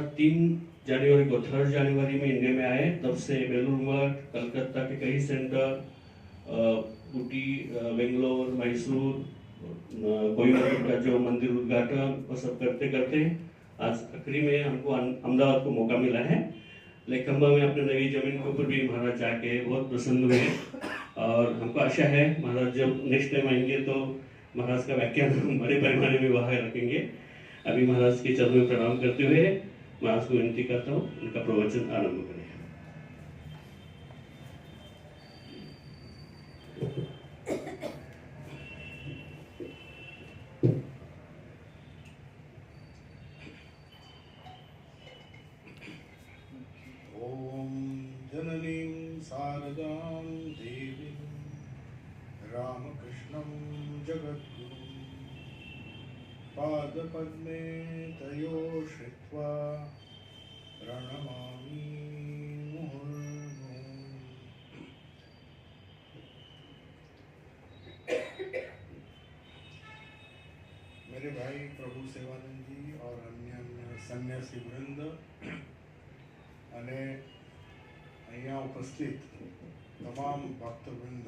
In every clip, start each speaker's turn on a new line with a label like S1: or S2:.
S1: 2003 जनवरी को 3 जनवरी में इंडिया में आए। तब से बेलूर मठ, कलकत्ता के कई सेंटर, ऊटी, बेंगलोर, मैसूर, कोयम्बटूर का जो मंदिर उद्घाटन वो सब करते करते आज आखिरी में हमको अहमदाबाद को मौका मिला है। लेखंबा में अपने नई जमीन के ऊपर भी महाराज जाके बहुत प्रसन्न हुए और हमको आशा है महाराज जब नेक्स्ट टाइम आएंगे तो महाराज का व्याख्यान बड़े पैमाने में वहाँ रखेंगे। अभी महाराज के चरणों में प्रणाम करते हुए महाराज को विनती करता हूँ उनका प्रवचन आरंभ करें।
S2: ओम जननीं शारदां देवीं रामकृष्णं जगद्गुरुं पादपद्मे तयो श्रित्वा प्रणमामि मुहुर्मुहुः। मेरे भाई प्रभु सेवानंद जी और अन्य सन्यासी वृंद અને અહીંયા ઉપસ્થિત તમામ ભક્તવૃંદ,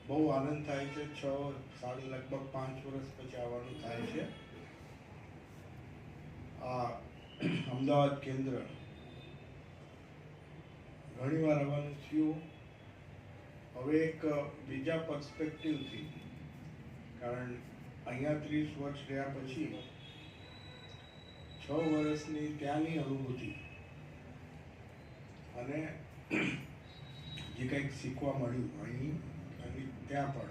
S2: બહુ આનંદ થાય છે। 6 લગભગ 5 વર્ષ પછી આવવાનું થાય છે। આ અમદાવાદ કેન્દ્ર ઘણીવાર આવવાનું થયું। હવે એક બીજા પર્સપેક્ટિવથી, કારણ અહીંયા 30 વર્ષ રહ્યા પછી 6 વર્ષની ત્યાંની અનુભૂતિ અને જે કંઈક શીખવા મળ્યું અહીં અને ત્યાં પણ,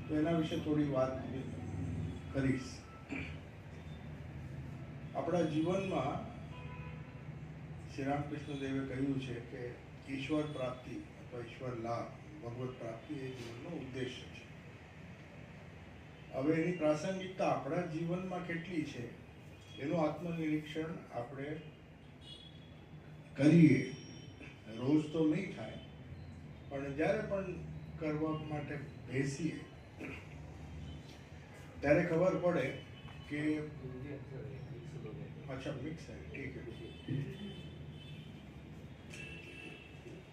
S2: તો એના વિશે થોડી વાત કરીશ। આપણા જીવનમાં શ્રી રામકૃષ્ણ દેવે કહ્યું છે કે ઈશ્વર પ્રાપ્તિ અથવા ઈશ્વર લાભ, ભગવત પ્રાપ્તિ એ જીવનનો ઉદ્દેશ્ય છે। હવે એની પ્રાસંગિકતા આપણા જીવનમાં કેટલી છે એનું આત્મનિરીક્ષણ આપણે કરીએ। રોજ તો નહીં થાય, પણ જ્યારે પણ કરવા માટે બેસીએ ત્યારે ખબર પડે કે अच्छा मिक्स है, ठीक है।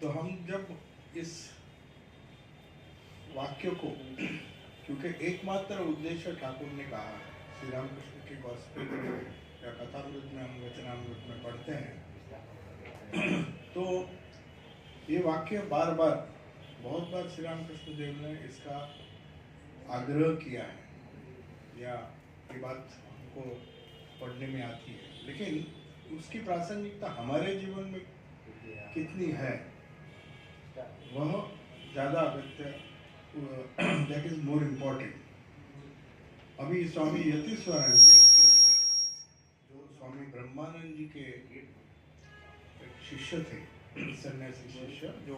S2: तो हम जब इस वाक्य को, क्योंकि एकमात्र उद्देश्य ठाकुर ने कहा है, श्री रामकृष्ण के गॉस्पेल या कथामृत में हम वचनामृत में पढ़ते हैं, तो ये वाक्य बार बार बहुत बार श्री रामकृष्ण देव ने इसका आग्रह किया है या ये बात हमको पढ़ने में आती है, लेकिन उसकी प्रासंगिकता हमारे जीवन में कितनी है वह ज़्यादा अगत्य, दैट इज मोर इम्पोर्टेंट। अभी स्वामी यतीश्वरानंद जी जो स्वामी ब्रह्मानंद जी के एक शिष्य थे, सन्यासी शिष्य जो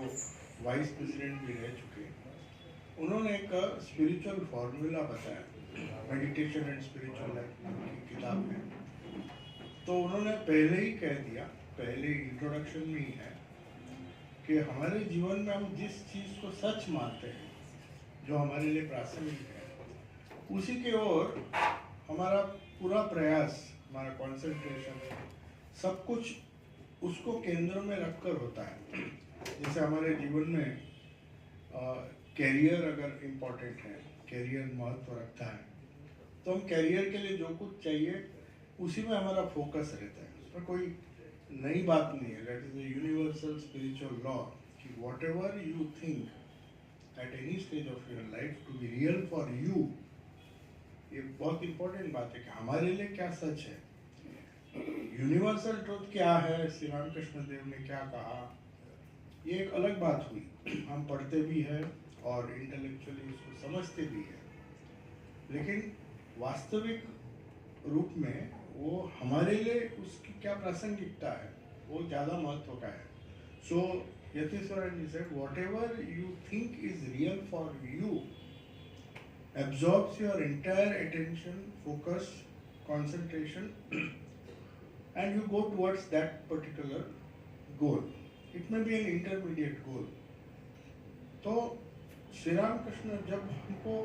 S2: वाइस प्रेसिडेंट भी रह चुके, उन्होंने एक स्पिरिचुअल फॉर्मूला बताया, मेडिटेशन एंड स्पिरिचुअल लाइफ की किताब में। तो उन्होंने पहले ही कह दिया, पहले इंट्रोडक्शन में ही है कि हमारे जीवन में हम जिस चीज़ को सच मानते हैं, जो हमारे लिए प्रासंगिक है, उसी के ओर हमारा पूरा प्रयास, हमारा कंसंट्रेशन, सब कुछ उसको केंद्र में रखकर होता है। जैसे हमारे जीवन में कैरियर अगर इम्पोर्टेंट है, कैरियर महत्व रखता है, तो हम कैरियर के लिए जो कुछ चाहिए उसी में हमारा फोकस रहता है, उसमें कोई नई बात नहीं है। That is a universal spiritual law कि whatever you think at any stage of your life to be real for you, ये बहुत इंपॉर्टेंट बात है कि हमारे लिए क्या सच है, यूनिवर्सल ट्रुथ क्या है, श्री रामकृष्ण देव ने क्या कहा, ये एक अलग बात हुई। हम पढ़ते भी हैं और इंटेलेक्चुअली उसको समझते भी हैं, लेकिन वास्तविक रूप में वो हमारे लिए उसकी क्या प्रासंगिकता है वो ज़्यादा महत्व का है। So Yatishwaran ji said whatever you think is real for you absorbs your entire attention, focus, concentration, and you go towards that particular goal. It may be an intermediate goal. तो श्री रामकृष्ण जब हमको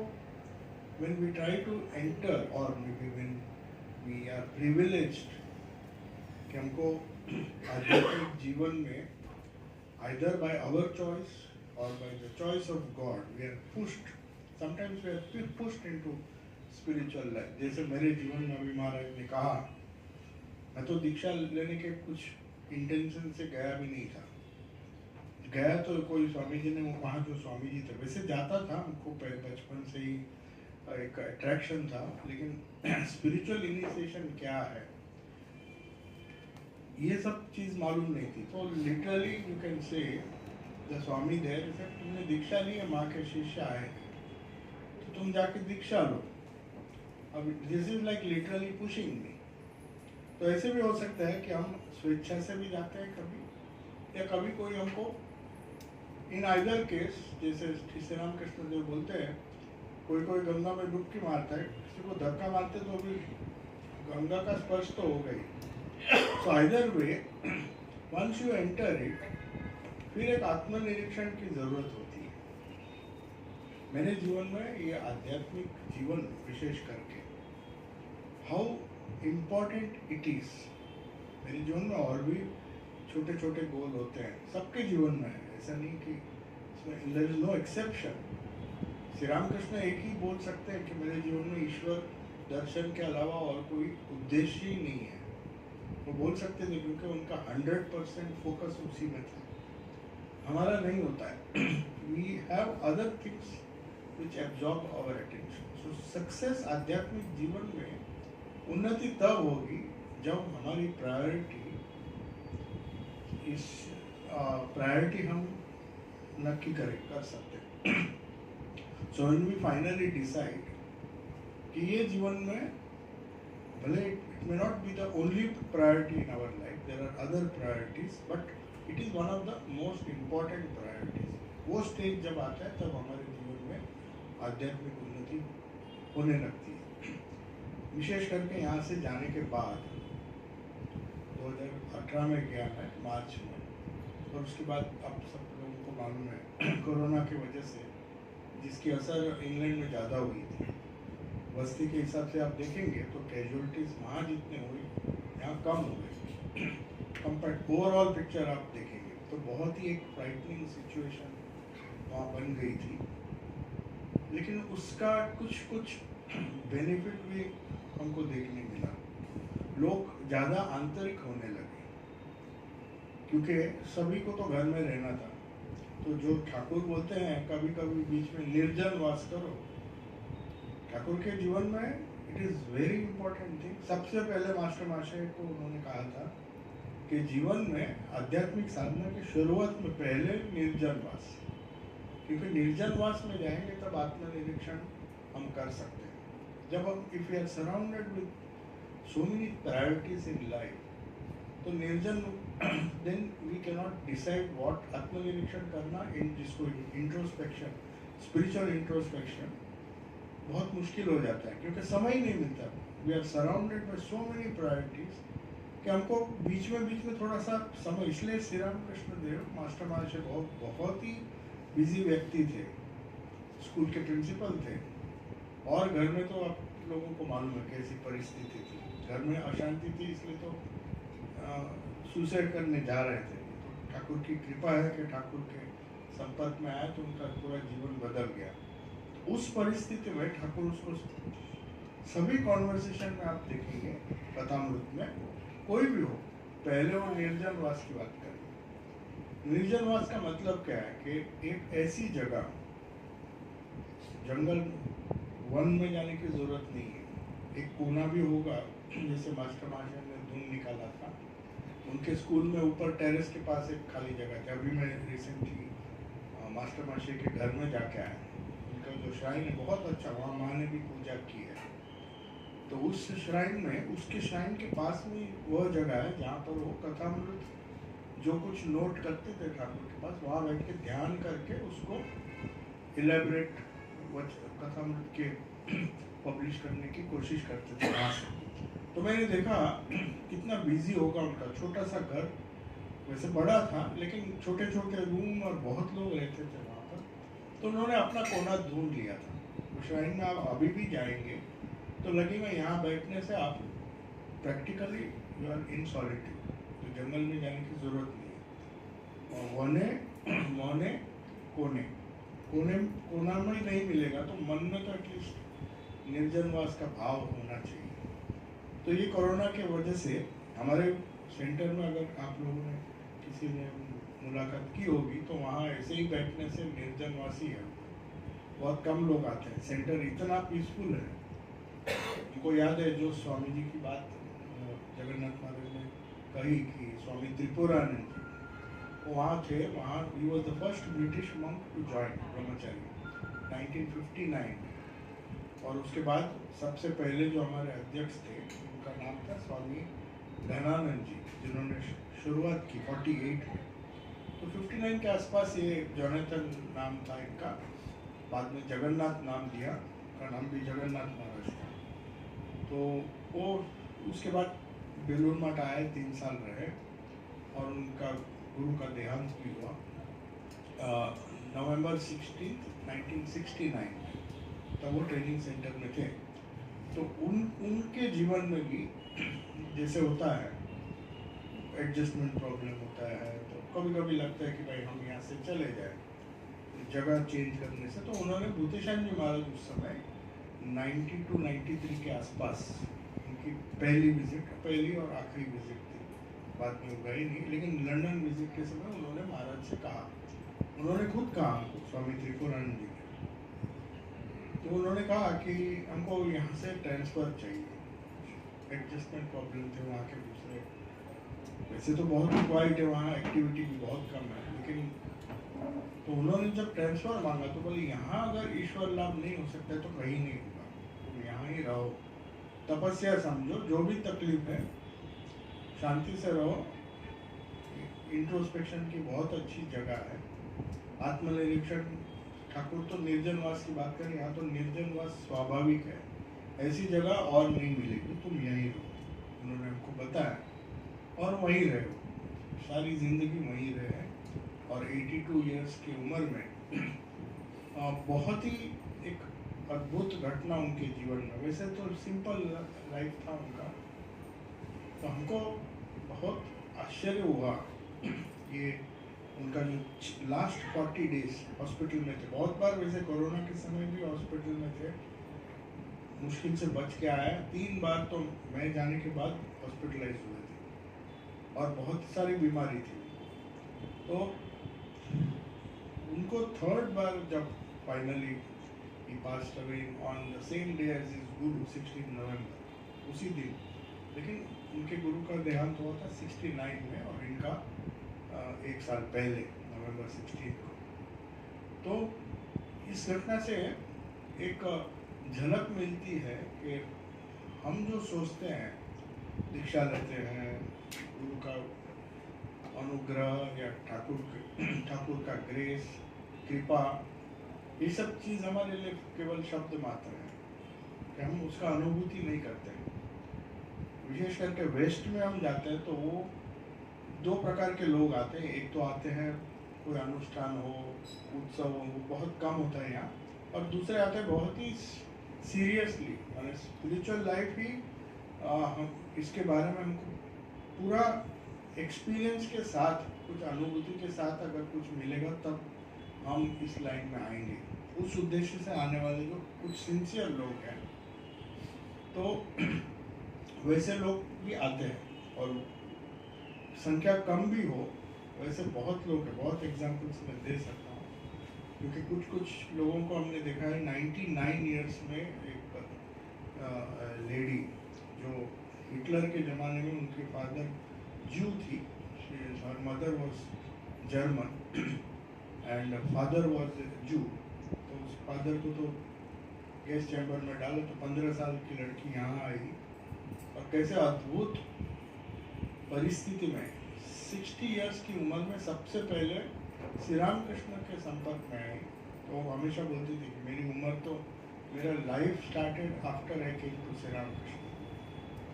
S2: when we try to enter or maybe when we are privileged कि हमको आध्यात्मिक जीवन में either by our choice or by the choice of God, we are pushed. Sometimes we are pushed into spiritual life. जैसे मेरे जीवन में अभी महाराज ने कहा, मैं तो दीक्षा लेने के कुछ इंटेंशन से गया भी नहीं था। गया तो कोई स्वामी जी ने, वहाँ जो स्वामी जी थे, वैसे जाता था, हमको बचपन से ही एक अट्रैक्शन था, लेकिन स्पिरिचुअल इनिशिएशन क्या है ये सब चीज मालूम नहीं थी। तो literally you can say the swami there से, तुमने दीक्षा ली है, माँ के शिष्य आए तो तुम जाके दीक्षा लो। अब this is like literally pushing me. तो ऐसे भी हो सकता है कि हम स्वेच्छा से भी जाते हैं कभी, या कभी कोई हमको इन आइदर केस, जैसे श्री राम कृष्ण देव बोलते हैं, कोई गंगा में डुबकी मारता है, किसी को धक्का मारते तो भी गंगा का स्पर्श तो हो गई। So either way, once you enter it, फिर एक आत्मनिरीक्षण की जरूरत होती है। मेरे जीवन में ये आध्यात्मिक जीवन विशेष करके हाउ इम्पोर्टेंट इट इज। मेरे जीवन में और भी छोटे छोटे गोल होते हैं, सबके जीवन में है, ऐसा नहीं कि इसमें there is no exception. Shri Ramakrishna एक ही बोल सकते हैं कि मेरे जीवन में ईश्वर दर्शन के अलावा और कोई उद्देश्य ही नहीं है। वो बोल सकते थे क्योंकि उनका 100% फोकस उसी में था। हमारा नहीं होता है। We have other things which absorb our attention. So success आध्यात्मिक जीवन में उन्नति तब होगी जब हमारी प्रायोरिटी हम नक्की कर सकते हैं। So when we finally decide कि ये जीवन में भले it may not be the only priority in our life, there are other priorities, but it is one of the most important priorities. वो स्टेज जब आता है तब हमारे जीवन में आध्यात्मिक उन्नति होने लगती है। विशेष करके यहाँ से जाने के बाद 2018 में गया मैं, मार्च में, और उसके बाद अब सब लोगों को मालूम है कोरोना की वजह से जिसकी असर इंग्लैंड में ज़्यादा हुई थी। बस्ती के हिसाब से आप देखेंगे तो कैजुअलिटीज वहाँ जितने हुई यहाँ कम हो गई। कंपेयर ओवरऑल पिक्चर आप देखेंगे तो बहुत ही एक फ्राइटनिंग सिचुएशन वहाँ बन गई थी, लेकिन उसका कुछ बेनिफिट भी हमको देखने मिला। लोग ज़्यादा आंतरिक होने लगे क्योंकि सभी को तो घर में रहना था। तो जो ठाकुर बोलते हैं कभी कभी बीच में निर्जन वास करो, ठाकुर के जीवन में it is very important thing. सबसे पहले मास्टर महाशय को उन्होंने कहा था कि जीवन में आध्यात्मिक साधना की शुरुआत में पहले निर्जनवास, क्योंकि निर्जनवास में जाएंगे तब आत्मनिरीक्षण हम कर सकते हैं। जब हम if you are surrounded with so many priorities in life, तो निर्जन then we can not decide what आत्मनिरीक्षण करना, इन जिसको इंट्रोस्पेक्शन, स्पिरिचुअल इंट्रोस्पेक्शन बहुत मुश्किल हो जाता है क्योंकि समय ही नहीं मिलता। We are surrounded by so many priorities कि हमको बीच में थोड़ा सा समय, इसलिए श्री राम कृष्ण देव मास्टर महाशय बहुत ही बिजी व्यक्ति थे, स्कूल के प्रिंसिपल थे, और घर में तो आप लोगों को मालूम है कैसी परिस्थिति थी, घर में अशांति थी, इसलिए तो सुसाइड करने जा रहे थे। तो ठाकुर की कृपा है कि ठाकुर के संपर्क में आया तो उनका पूरा जीवन बदल गया। उस परिस्थिति में ठाकुर उसको सभी कॉन्वर्सेशन में आप देखेंगे कथामृत में, कोई भी हो, पहले वो निर्जनवास की बात करें। निर्जनवास का मतलब क्या है कि एक ऐसी जगह, जंगल वन में जाने की जरूरत नहीं है, एक कोना भी होगा, जैसे मास्टर महाशय ने धुन निकाला था, उनके स्कूल में ऊपर टेरेस के पास एक खाली जगह थी। अभी मैं रिसेंटली मास्टर महाशय के घर में जाके आया, उनका जो श्राइन है बहुत अच्छा, वहाँ माँ ने भी पूजा की है। तो उस श्राइन में, उसके श्राइन के पास में वह जगह है जहाँ पर वो कथामृत जो कुछ नोट करते थे ठाकुर के पास, वहाँ बैठ के ध्यान करके उसको इलेबरेट कथामृत के पब्लिश करने की कोशिश करते थे वहाँ से। तो मैंने देखा कितना बिजी होगा उनका, छोटा सा घर, वैसे बड़ा था लेकिन छोटे छोटे रूम और बहुत लोग रहते थे वहाँ पर। तो उन्होंने अपना कोना ढूंढ लिया था। श्राइन में आप अभी भी जाएंगे तो लगेगा यहाँ बैठने से आप practically you are in solitude, तो जंगल में जाने की जरूरत नहीं है। और वने मौने कोने कोने कोना में नहीं मिलेगा तो मन में तो एटलीस्ट निर्जनवास का भाव होना चाहिए। तो ये कोरोना के वजह से हमारे सेंटर में अगर आप लोगों ने किसी ने मुलाकात की होगी तो वहाँ ऐसे ही बैठने से निर्जनवासी है, बहुत कम लोग आते हैं। सेंटर इतना पीसफुल है। उनको याद है जो स्वामी जी की बात जगन्नाथ महाराज ने कही कि स्वामी त्रिपुरानंद जी वो वहाँ थे। वहाँ he was the first British monk to join brahmachari 1959। और उसके बाद सबसे पहले जो हमारे अध्यक्ष थे उनका नाम था स्वामी धनानंद जी, जिन्होंने शुरुआत की 48 में। तो 59 के आसपास ये जोनाथन नाम था इनका, बाद में जगन्नाथ नाम दिया, का नाम भी जगन्नाथ महाराज था। तो वो उसके बाद बेलूर मठ आए, 3 साल रहे और उनका गुरु का देहांत भी हुआ नवंबर 16, 1969। तब वो ट्रेनिंग सेंटर में थे। तो उनके जीवन में भी जैसे होता है एडजस्टमेंट प्रॉब्लम होता है, तो कभी कभी लगता है कि भाई हम यहाँ से चले जाए जगह चेंज करने से। तो उन्होंने भूतेशान जी महाराज उस समय 92-93 के आसपास उनकी पहली विजिट, पहली और आखिरी विजिट थी, बाद में गए नहीं, लेकिन लंदन विजिट के समय उन्होंने महाराज से कहा, उन्होंने खुद कहा हमको, स्वामी त्रिपुरानंद जी ने, तो उन्होंने कहा कि हमको यहाँ से ट्रांसफ़र चाहिए, एडजस्टमेंट प्रॉब्लम थे वहाँ के दूसरे। वैसे तो बहुत ही क्वाइट है वहाँ, एक्टिविटी भी बहुत कम है, लेकिन तो उन्होंने जब ट्रांसफ़र मांगा तो बोले यहाँ अगर ईश्वर लाभ नहीं हो सकता है तो कहीं नहीं होगा, तुम यहाँ ही रहो, तपस्या समझो, जो भी तकलीफ है शांति से रहो। इंट्रोस्पेक्शन की बहुत अच्छी जगह है, आत्मनिरीक्षण। ठाकुर तो निर्जनवास की बात करें, यहाँ तो निर्जनवास स्वाभाविक है, ऐसी जगह और नहीं मिलेगी, तुम यहीं रहो। उन्होंने हमको बताया और वहीं रहे, सारी जिंदगी वहीं रहे। और 82 इयर्स की उम्र में बहुत ही एक अद्भुत घटना उनके जीवन में। वैसे तो सिंपल लाइफ था उनका, तो हमको बहुत आश्चर्य हुआ ये उनका जो लास्ट 40 डेज हॉस्पिटल में थे। बहुत बार वैसे कोरोना के समय भी हॉस्पिटल में थे, मुश्किल से बच के आया। 3 बार तो मैं जाने के बाद हॉस्पिटलाइज हुए थे और बहुत सारी बीमारी थी। तो उनको 3rd बार जब finally he passed away on the same day as his guru, 16 नवंबर, उसी दिन। लेकिन उनके गुरु का देहांत हुआ था 69 में और इनका 1 साल पहले नवंबर 16 को। तो इस घटना से एक झलक मिलती है कि हम जो सोचते हैं, दीक्षा लेते हैं, गुरु का अनुग्रह या ठाकुर का ग्रेस, कृपा, ये सब चीज़ हमारे लिए केवल शब्द मात्र है कि हम उसका अनुभूति नहीं करते। विशेष करके वेस्ट में हम जाते हैं तो वो 2 प्रकार के लोग आते हैं। एक तो आते हैं कोई अनुष्ठान हो, उत्सव हो, वो बहुत कम होता है यहाँ, और दूसरे आते हैं बहुत ही सीरियसली, और स्पिरिचुअल लाइफ ही हम इसके बारे में हमको पूरा एक्सपीरियंस के साथ, कुछ अनुभूति के साथ अगर कुछ मिलेगा तब हम इस लाइन में आएंगे। उस उद्देश्य से आने वाले जो कुछ सिंसियर लोग हैं, तो वैसे लोग भी आते हैं, और संख्या कम भी हो वैसे बहुत लोग हैं। बहुत एग्जांपल्स मैं दे सकता हूँ, क्योंकि कुछ लोगों को हमने देखा है। 99 इयर्स में एक लेडी जो हिटलर के ज़माने में, उनके फादर जू थी, her mother was German and father was जू। तो उस फादर को तो गैस चैम्बर में डालो, तो 15 साल की लड़की यहाँ आई और कैसे अद्भुत परिस्थिति में 60 इयर्स की उम्र में सबसे पहले श्री राम कृष्ण के संपर्क में आई। तो वो हमेशा बोलती थी कि मेरी उम्र तो, मेरा life started after I came to Shri Ram Krishna.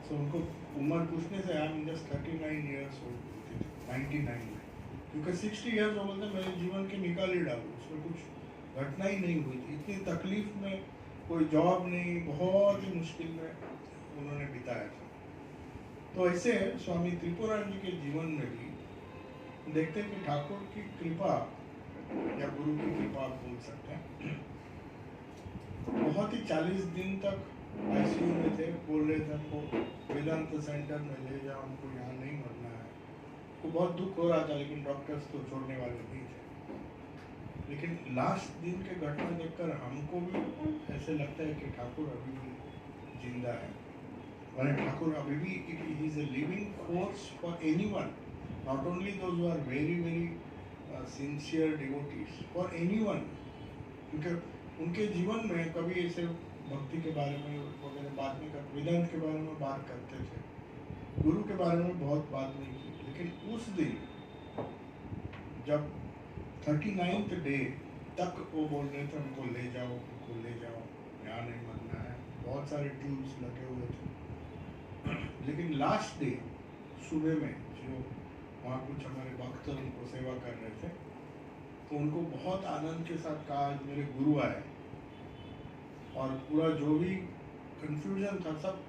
S2: So उनको उम्र पूछने से I am just 39 years old बोलती थी 99 में, क्योंकि 60 इयर्स हो बोलते मेरे जीवन के निकाल ही डालो, उसमें कुछ घटना ही नहीं हुई थी। इतनी तकलीफ में, कोई जॉब नहीं, बहुत ही मुश्किल में उन्होंने बिताया था। तो ऐसे स्वामी त्रिपुरारी जी के जीवन में भी देखते हैं कि ठाकुर की कृपा या गुरु की कृपा आप बोल सकते हैं। बहुत ही 40 दिन तक आईसीयू में थे, बोल रहे थे हमको वेदांत सेंटर में ले जाओ, हमको यहाँ नहीं मरना है। को बहुत दुख हो रहा था, लेकिन डॉक्टर्स तो छोड़ने वाले नहीं थे। लेकिन लास्ट दिन के घटना देखकर हमको भी ऐसे लगता है कि ठाकुर अभी भी जिंदा है, और ठाकुर अभी भी he is a living force for anyone, not only those who are very very sincere devotees, for anyone. क्योंकि उनके जीवन में कभी ऐसे भक्ति के बारे में वगैरह बात नहीं करते, वेदांत के बारे में बात करते थे, गुरु के बारे में बहुत बात नहीं की। लेकिन उस दिन जब 39th डे तक वो बोल रहे थे हमको ले जाओ, यहाँ नहीं मरना है, बहुत सारे ट्यूब्स लगे हुए थे। लेकिन लास्ट डे सुबह में जो वहाँ कुछ हमारे भक्त उनको सेवा कर रहे थे, तो उनको बहुत आनंद के साथ कहा आज मेरे गुरु आए, और पूरा जो भी कंफ्यूजन था सब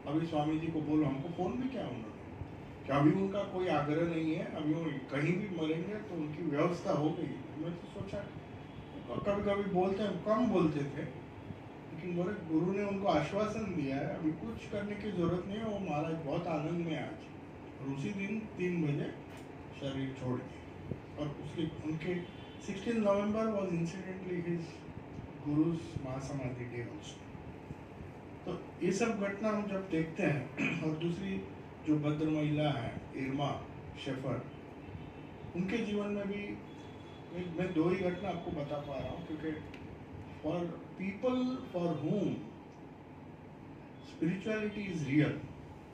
S2: अभी स्वामी जी को बोलो, हमको फोन भी किया उन्होंने कि अभी उनका कोई आग्रह नहीं है, अभी वो कहीं भी मरेंगे तो उनकी व्यवस्था हो गई। मैं तो सोचा, कभी कभी बोलते हैं, कम बोलते थे, लेकिन बोले गुरु ने उनको आश्वासन दिया है अभी कुछ करने की जरूरत नहीं है, वो महाराज बहुत आनंद में आज। और उसी दिन 3 बजे शरीर छोड़ दिए, और उसके उनके 16 November was incidentally his guru's mahasamadhi day also. तो ये सब घटना हम जब देखते हैं, और दूसरी जो भद्र महिला है इरमा शेफर, उनके जीवन में भी मैं 2 ही घटना आपको बता पा रहा हूँ, क्योंकि for people for whom spirituality is real,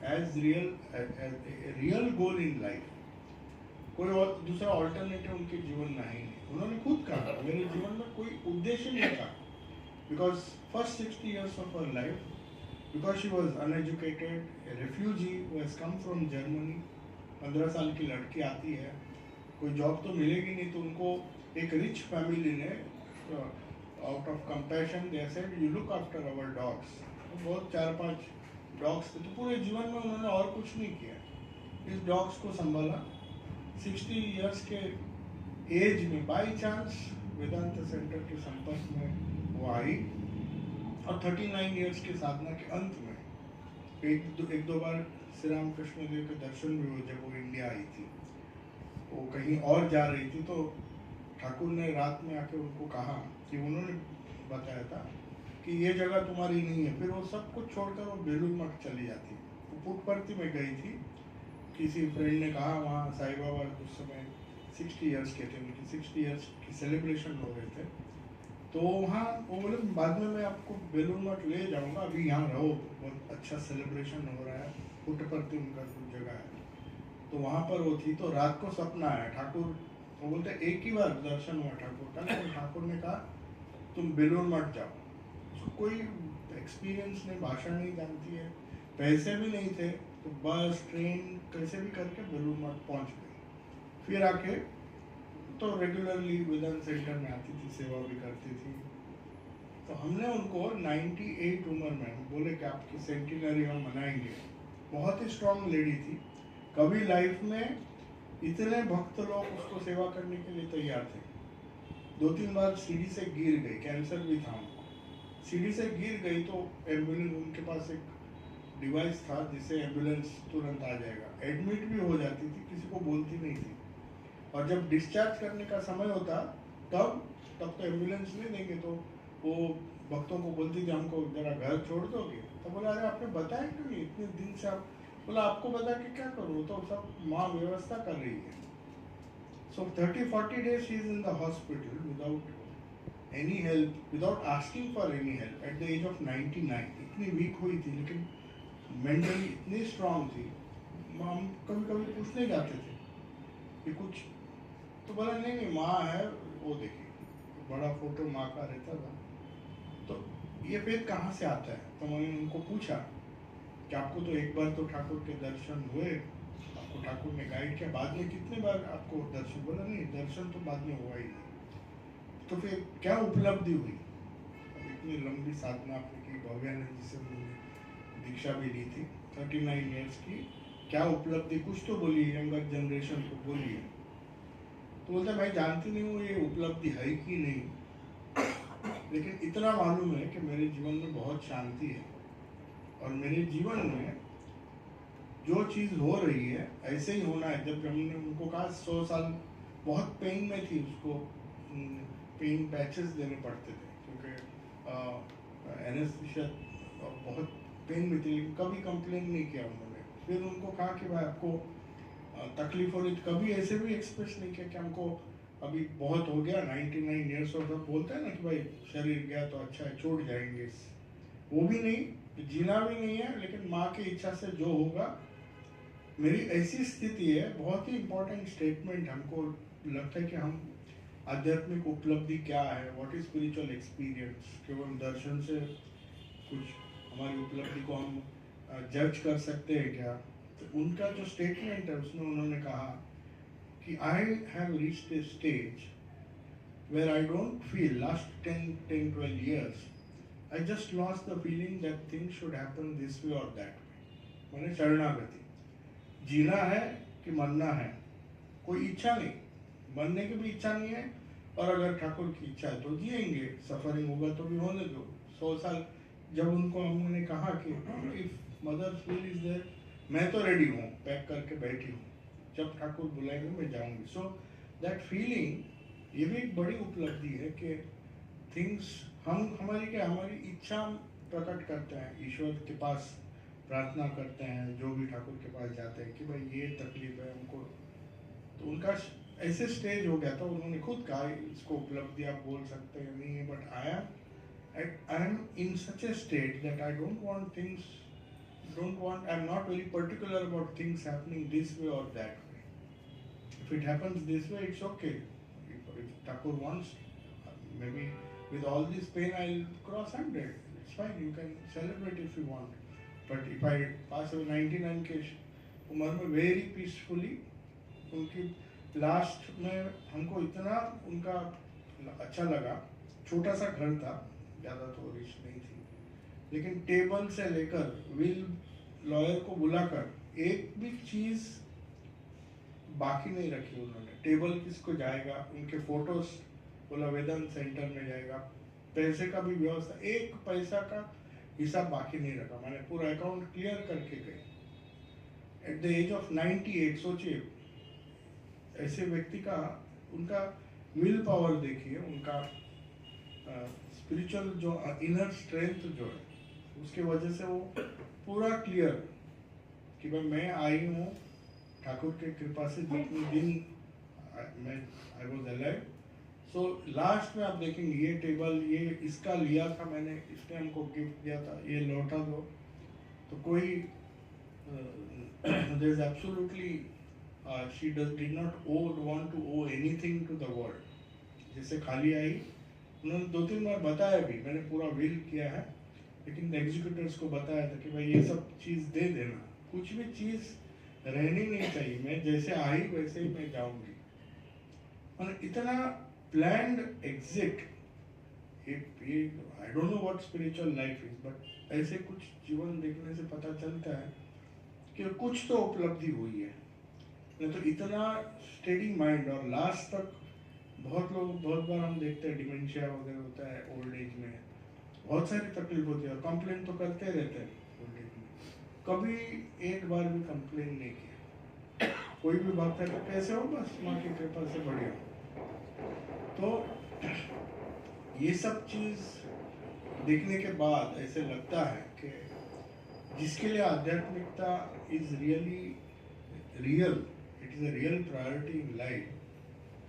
S2: as real goal in life, कोई और दूसरा ऑल्टरनेटिव उनके जीवन में है ही नहीं। उन्होंने खुद कहा मेरे जीवन में कोई उद्देश्य नहीं था, because first 60 years of her life, because she was uneducated, a refugee who has come from Germany, 15 साल की लड़की आती है, कोई जॉब तो मिलेगी नहीं, तो उनको एक रिच फैमिली ने out of compassion they said you look after our dogs. बहुत 4-5 डॉग्स थे, तो पूरे जीवन में उन्होंने और कुछ नहीं किया, इस डॉग्स को संभाला। 60 years के एज में बाई चांस वेदांत सेंटर के संपर्क में वो आई, और 39 years के साधना के अंत में एक दो बार श्री राम कृष्ण देव के दर्शन भी हुए। जब वो इंडिया आई थी, वो कहीं और जा रही थी, तो ठाकुर ने रात में आके उनको कहा कि उन्होंने बताया था कि ये जगह तुम्हारी नहीं है। फिर वो सब कुछ छोड़कर वो बेलूर मठ चली जाती। वो पुटपर्ती में गई थी, किसी फ्रेंड ने कहा वहाँ साईं बाबा उस समय 60 years के थे, उनकी 60 years की सेलिब्रेशन हो रहे थे, तो वहाँ वो बोले बाद में मैं आपको बेलूर मठ ले जाऊँगा, अभी यहाँ रहो, बहुत अच्छा सेलिब्रेशन हो रहा है, पुटपर्ती उनका कुछ जगह है। तो वहाँ पर वो थी, तो रात को सपना आया ठाकुर, वो बोलते एक ही बार दर्शन हुआ ठाकुर का, लेकिन ठाकुर ने कहा तुम बेलूर मठ जाओ। उसको कोई एक्सपीरियंस नहीं, भाषा नहीं जानती है, पैसे भी नहीं थे, तो बस ट्रेन कैसे भी करके बेलूर मठ पहुँच गई। फिर आके तो रेगुलरली वेदांत सेंटर में आती थी, सेवा भी करती थी। तो हमने उनको 98 उम्र में बोले कि आपकी सेंटिनरी हम मनाएंगे। बहुत ही स्ट्रांग लेडी थी, कभी लाइफ में इतने भक्त लोग उसको सेवा करने के लिए तैयार थे। 2-3 बार सीढ़ी से गिर गई, कैंसर भी था उनको, सीढ़ी से गिर गई तो एम्बुलेंस, उनके पास एक डिवाइस था जिससे एम्बुलेंस तुरंत आ जाएगा, एडमिट भी हो जाती थी, किसी को बोलती नहीं थी। और जब डिस्चार्ज करने का समय होता तब तो एम्बुलेंस नहीं देंगे, तो वो भक्तों को बोलती थी हमको जरा घर छोड़ दोगे। तो बोला अरे आपने बताया क्यों नहीं, इतने दिन से आप, बोला आपको बता के क्या करूँ, तो सब माँ व्यवस्था कर रही है। सो 30-40 days she is in the hospital without any help, without asking for any help at the age of 99। इतनी वीक हुई थी, लेकिन मेंटली इतनी स्ट्रांग थी। हम कभी कभी पूछने जाते थे कि कुछ, तो बोला नहीं माँ है, वो देखिए बड़ा फोटो माँ का रहता था। तो ये फेथ कहाँ से आता है? तो मैंने उनको पूछा कि आपको तो एक बार तो ठाकुर के दर्शन हुए, आपको ठाकुर ने गाइड किया, बाद में कितने बार आपको दर्शन? बोला नहीं, दर्शन तो बाद में हुआ ही नहीं। तो फिर क्या उपलब्धि हुई? इतनी लंबी साधना आपने की, भव्यानंद जी से दीक्षा भी ली थी, 39 ईयर्स की क्या उपलब्धि, कुछ तो बोलिए, यंगर जनरेशन को बोलिए। तो बोलता मैं जानती नहीं हूँ ये उपलब्धि है कि नहीं, लेकिन इतना मालूम है कि मेरे जीवन में बहुत शांति है और मेरे जीवन में जो चीज़ हो रही है ऐसे ही होना है। जब हमने उनको कहा 100 साल बहुत पेन में थी, उसको पेन पैचेस देने पड़ते थे क्योंकि एनेस्थीसिया बहुत पेन में थी, लेकिन कभी कंप्लेन नहीं किया उन्होंने। फिर उनको कहा कि भाई आपको तकलीफ हो रही, कभी ऐसे भी एक्सप्रेस नहीं किया कि हमको अभी बहुत हो गया, 99 ईयर्स और सब बोलते हैं ना कि भाई शरीर गया तो अच्छा है, छोड़ जाएंगे, वो भी नहीं, जीना भी नहीं है, लेकिन माँ की इच्छा से जो होगा। मेरी ऐसी स्थिति है, बहुत ही इंपॉर्टेंट स्टेटमेंट हमको लगता है कि हम आध्यात्मिक उपलब्धि क्या है, व्हाट इज स्पिरिचुअल एक्सपीरियंस, केवल दर्शन से कुछ हमारी उपलब्धि को हम जज कर सकते हैं क्या। तो उनका जो स्टेटमेंट है उसमें उन्होंने कहा कि I have reached a stage where I don't feel, last 10-12 years I just lost the feeling that things should happen this way or that way। मैंने शरणागति, जीना है कि मरना है, कोई इच्छा नहीं, मरने की भी इच्छा नहीं है, और अगर ठाकुर की इच्छा है तो जिएंगे, सफरिंग होगा तो भी होने दो। 100 साल जब उनको हमने कहा कि if mother's will is there, मैं तो रेडी हूँ, पैक करके बैठी हूँ, जब ठाकुर बुलाएंगे मैं जाऊंगी। सो दैट फीलिंग, ये भी एक बड़ी उपलब्धि है कि थिंग्स हम हमारी इच्छा प्रकट करते हैं, ईश्वर के पास प्रार्थना करते हैं, जो भी ठाकुर के पास जाते हैं कि भाई ये तकलीफ है हमको। तो उनका ऐसे स्टेज हो गया था, उन्होंने खुद कहा इसको उपलब्धि आप बोल सकते हैं नहीं है, but I am in such a state that I don't want things, I am not very particular about things happening this way और that way. If it happens this way it's okay, if Thakur wants, maybe with all this pain I'll cross 100, it's fine, you can celebrate if you want, but if I pass away 99 के उम्र में very peacefully, क्योंकि last में हमको इतना उनका अच्छा लगा, छोटा सा घर था, ज़्यादा तो रिच नहीं थी, लेकिन टेबल से लेकर विल लॉयर को बुलाकर एक भी चीज़ बाकी नहीं रखी उन्होंने। टेबल किसको जाएगा, उनके फोटोज बोला वेदांत सेंटर में जाएगा, पैसे का भी व्यवस्था, एक पैसा का हिसाब बाकी नहीं रखा, मैंने पूरा अकाउंट क्लियर करके गए। एट द एज ऑफ 98, सोचिए ऐसे व्यक्ति का, उनका विल पावर देखिए, उनका स्पिरिचुअल जो इनर स्ट्रेंथ जो है, उसके वजह से वो पूरा क्लियर कि भाई मैं आई हूँ ठाकुर के कृपा से, जितने दिन मैं I was alive. So last में आप देखेंगे ये टेबल, ये इसका लिया था मैंने, इसने हमको गिफ्ट दिया था, ये लौटा दो, तो कोई there is absolutely she did not want to owe anything to the world. जैसे खाली आई, उन्होंने 2-3 बार बताया भी, मैंने पूरा विल किया है, लेकिन एग्जीक्यूटिव्स को बताया था कि भाई ये सब चीज़ दे देना, कुछ भी चीज़ रहनी नहीं चाहिए, मैं जैसे आई वैसे ही मैं जाऊंगी। और इतना planned exit, I don't know what spiritual life is, but ऐसे कुछ जीवन देखने से पता चलता है कि कुछ तो उपलब्धि हुई है। नहीं तो इतना स्टेडी माइंड, और लास्ट तक बहुत बार हम देखते हैं डिमेंशिया वगैरह होता है ओल्ड एज में, बहुत सारी तकलीफ होती है और कंप्लेन तो करते रहते हैं ओल्ड एज में, कभी एक बार भी कंप्लेन नहीं किया। कोई भी बात है तो कैसे हो, बस माँ की कृपा से बढ़िया। तो ये सब चीज़ देखने के बाद ऐसे लगता है कि जिसके लिए आध्यात्मिकता is really real, it is a real priority in life,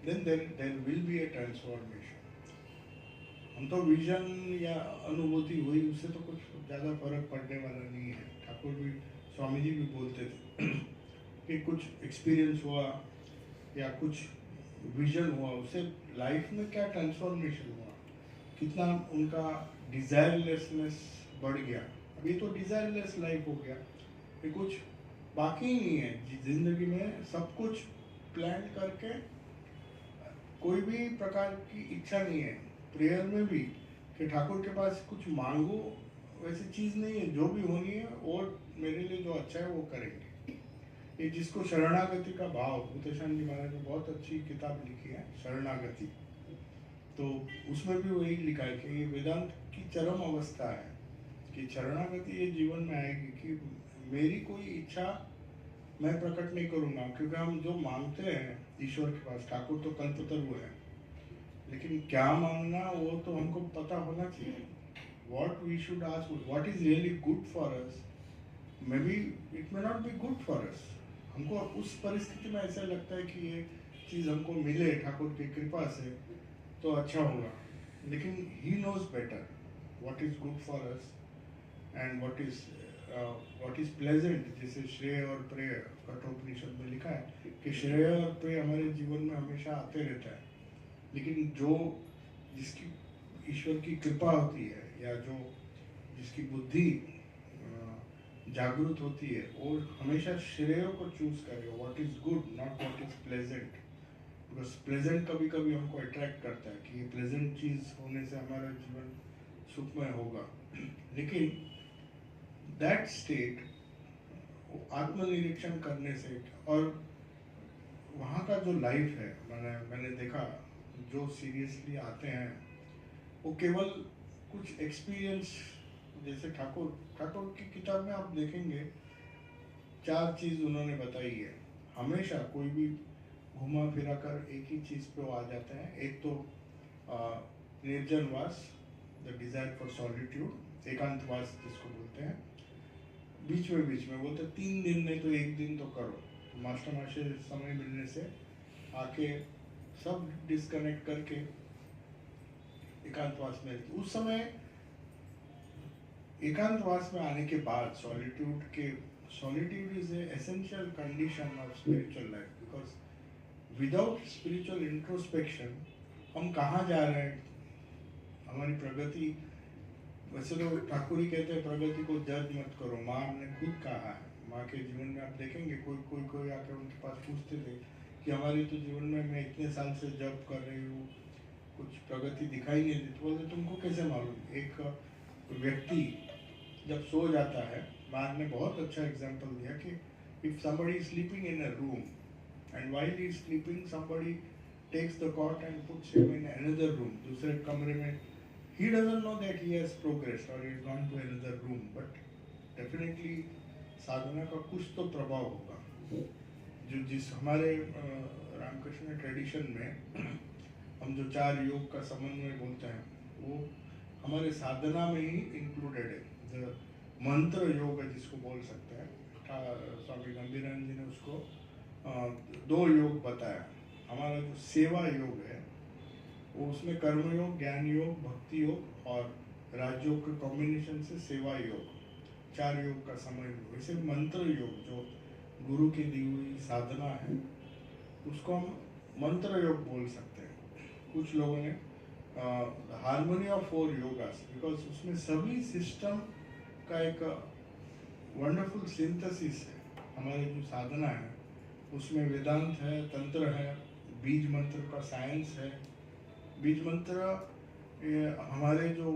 S2: then there will be a transformation. हम तो विजन या अनुभूति हुई, उससे तो कुछ ज़्यादा फर्क पड़ने वाला नहीं है। ठाकुर भी, स्वामी जी भी बोलते थे कि कुछ एक्सपीरियंस हुआ या कुछ विजन हुआ, उससे लाइफ में क्या ट्रांसफॉर्मेशन हुआ, कितना उनका डिज़ायरलेसनेस बढ़ गया। अभी तो डिज़ायरलेस लाइफ हो गया, ये कुछ बाकी ही नहीं है जिंदगी में, सब कुछ प्लान करके, कोई भी प्रकार की इच्छा नहीं है। प्रेयर में भी कि ठाकुर के पास कुछ मांगो, वैसी चीज़ नहीं है, जो भी होनी है और मेरे लिए जो अच्छा है वो करेंगे। ये जिसको शरणागति का भाव, भूतेशान जी महाराज ने बहुत अच्छी किताब लिखी है शरणागति, तो उसमें भी वही लिखा है कि ये वेदांत की चरम अवस्था है कि शरणागति ये जीवन में आएगी कि मेरी कोई इच्छा मैं प्रकट नहीं करूँगा, क्योंकि हम जो मांगते हैं ईश्वर के पास, ठाकुर तो कल्पतरु है, लेकिन क्या मांगना वो तो हमको पता होना चाहिए। What we should ask, what is really good for us, maybe it may not be good for us. हमको उस परिस्थिति में ऐसा लगता है कि ये चीज़ हमको मिले ठाकुर की कृपा से तो अच्छा होगा, लेकिन he knows better what is good for us and what is pleasant। जैसे श्रेय और प्रेय कठोपनिषद में लिखा है कि श्रेय और प्रेय हमारे जीवन में हमेशा आते रहता है, लेकिन जो जिसकी ईश्वर की कृपा होती है या जो जिसकी बुद्धि जागृत होती है और हमेशा श्रेय को चूज करेगा, what is good not what is pleasant, because pleasant कभी कभी हमको अट्रैक्ट करता है कि ये प्लेजेंट चीज होने से हमारा जीवन सुखमय होगा, लेकिन दैट स्टेट आत्मनिरीक्षण करने से और वहाँ का जो लाइफ है, मैंने देखा जो सीरियसली आते हैं वो केवल कुछ एक्सपीरियंस, जैसे ठाकुर की किताब में आप देखेंगे 4 चीज उन्होंने बताई है। हमेशा कोई भी घुमा फिरा कर एक ही चीज पे वो आ जाते हैं। एक तो निर्जनवास, द डिजायर फॉर सॉलिट्यूड, एकांतवास जिसको बोलते हैं। बीच में बोलते 3 दिन नहीं तो 1 दिन तो करो, मास्टर मास्टर समय मिलने से आके सब डिस्कनेक्ट करके एकांतवास में। उस समय एकांतवास में आने के बाद solitude is a essential condition of spiritual life, because without spiritual introspection हम कहाँ जा रहे हैं, हमारी प्रगति, वैसे तो ठाकुर ही कहते हैं प्रगति को जज मत करो, माँ ने खुद कहा है। माँ के जीवन में आप देखेंगे कोई आकर उनके पास पूछते थे कि हमारी तो जीवन में मैं इतने साल से जब कर रही हूँ कुछ प्रगति दिखाई नहीं देती, बोलते तुमको कैसे मालूम। एक व्यक्ति जब सो जाता है, माँ ने बहुत अच्छा एग्जाम्पल दिया कि if somebody is sleeping in a room and while he is sleeping somebody takes the cot and puts him in another room, दूसरे कमरे में, he doesn't know that he has progressed or he has gone to another room, but definitely साधना का कुछ तो प्रभाव होगा। जो जिस हमारे रामकृष्ण ट्रेडिशन में हम जो 4 योग का समन्वय बोलते हैं वो हमारे साधना में ही इंक्लूडेड है। जो मंत्र योग है जिसको बोल सकते हैं, स्वामी गंभीरानंद जी ने उसको 2 योग बताया। हमारा जो सेवा योग है वो उसमें कर्म योग, ज्ञान योग, भक्ति योग और राजयोग के कॉम्बिनेशन से सेवा योग, 4 योग का समय। वैसे मंत्र योग जो गुरु की दी हुई साधना है उसको हम मंत्र योग बोल सकते हैं। कुछ लोगों ने हार्मोनी ऑफ 4 योगास, बिकॉज उसमें सभी सिस्टम का एक वंडरफुल सिंथेसिस है। हमारी जो साधना है उसमें वेदांत है, तंत्र है, बीज मंत्र का साइंस है। बीज मंत्र हमारे जो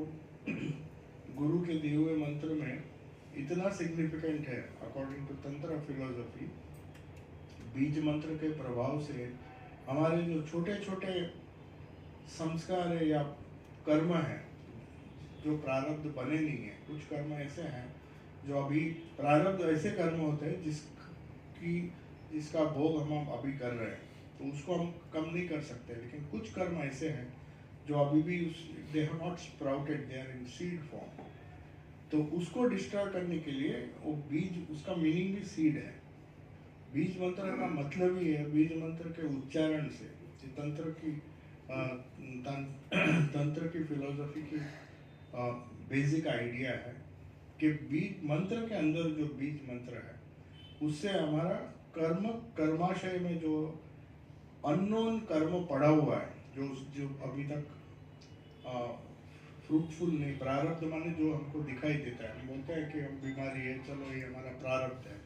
S2: गुरु के दिए हुए मंत्र में इतना सिग्निफिकेंट है अकॉर्डिंग टू तंत्र फिलोसफी। बीज मंत्र के प्रभाव से हमारे जो छोटे छोटे संस्कार है या कर्म है जो प्रारब्ध बने नहीं है, कुछ कर्म ऐसे हैं जो अभी प्रारब्ध ऐसे कर्म होते हैं जिसका भोग हम अभी कर रहे हैं, तो उसको हम कम नहीं कर सकते। लेकिन कुछ कर्म ऐसे हैं जो अभी भी they have not sprouted, they are in seed form, तो उसको डिस्ट्रॉय करने के लिए वो बीज, उसका मीनिंग भी सीड है। बीज मंत्र का मतलब ही है, बीज मंत्र के उच्चारण से तंत्र की फिलोसफी की बेसिक आइडिया है कि बीज मंत्र के अंदर जो बीज मंत्र है उससे हमारा कर्माशय में जो अननोन कर्म पड़ा हुआ है, जो अभी तक फ्रूटफुल नहीं, प्रारब्ध माने जो हमको दिखाई देता है। हम बोलते हैं कि हम बीमारी है, चलो ये हमारा प्रारब्ध है,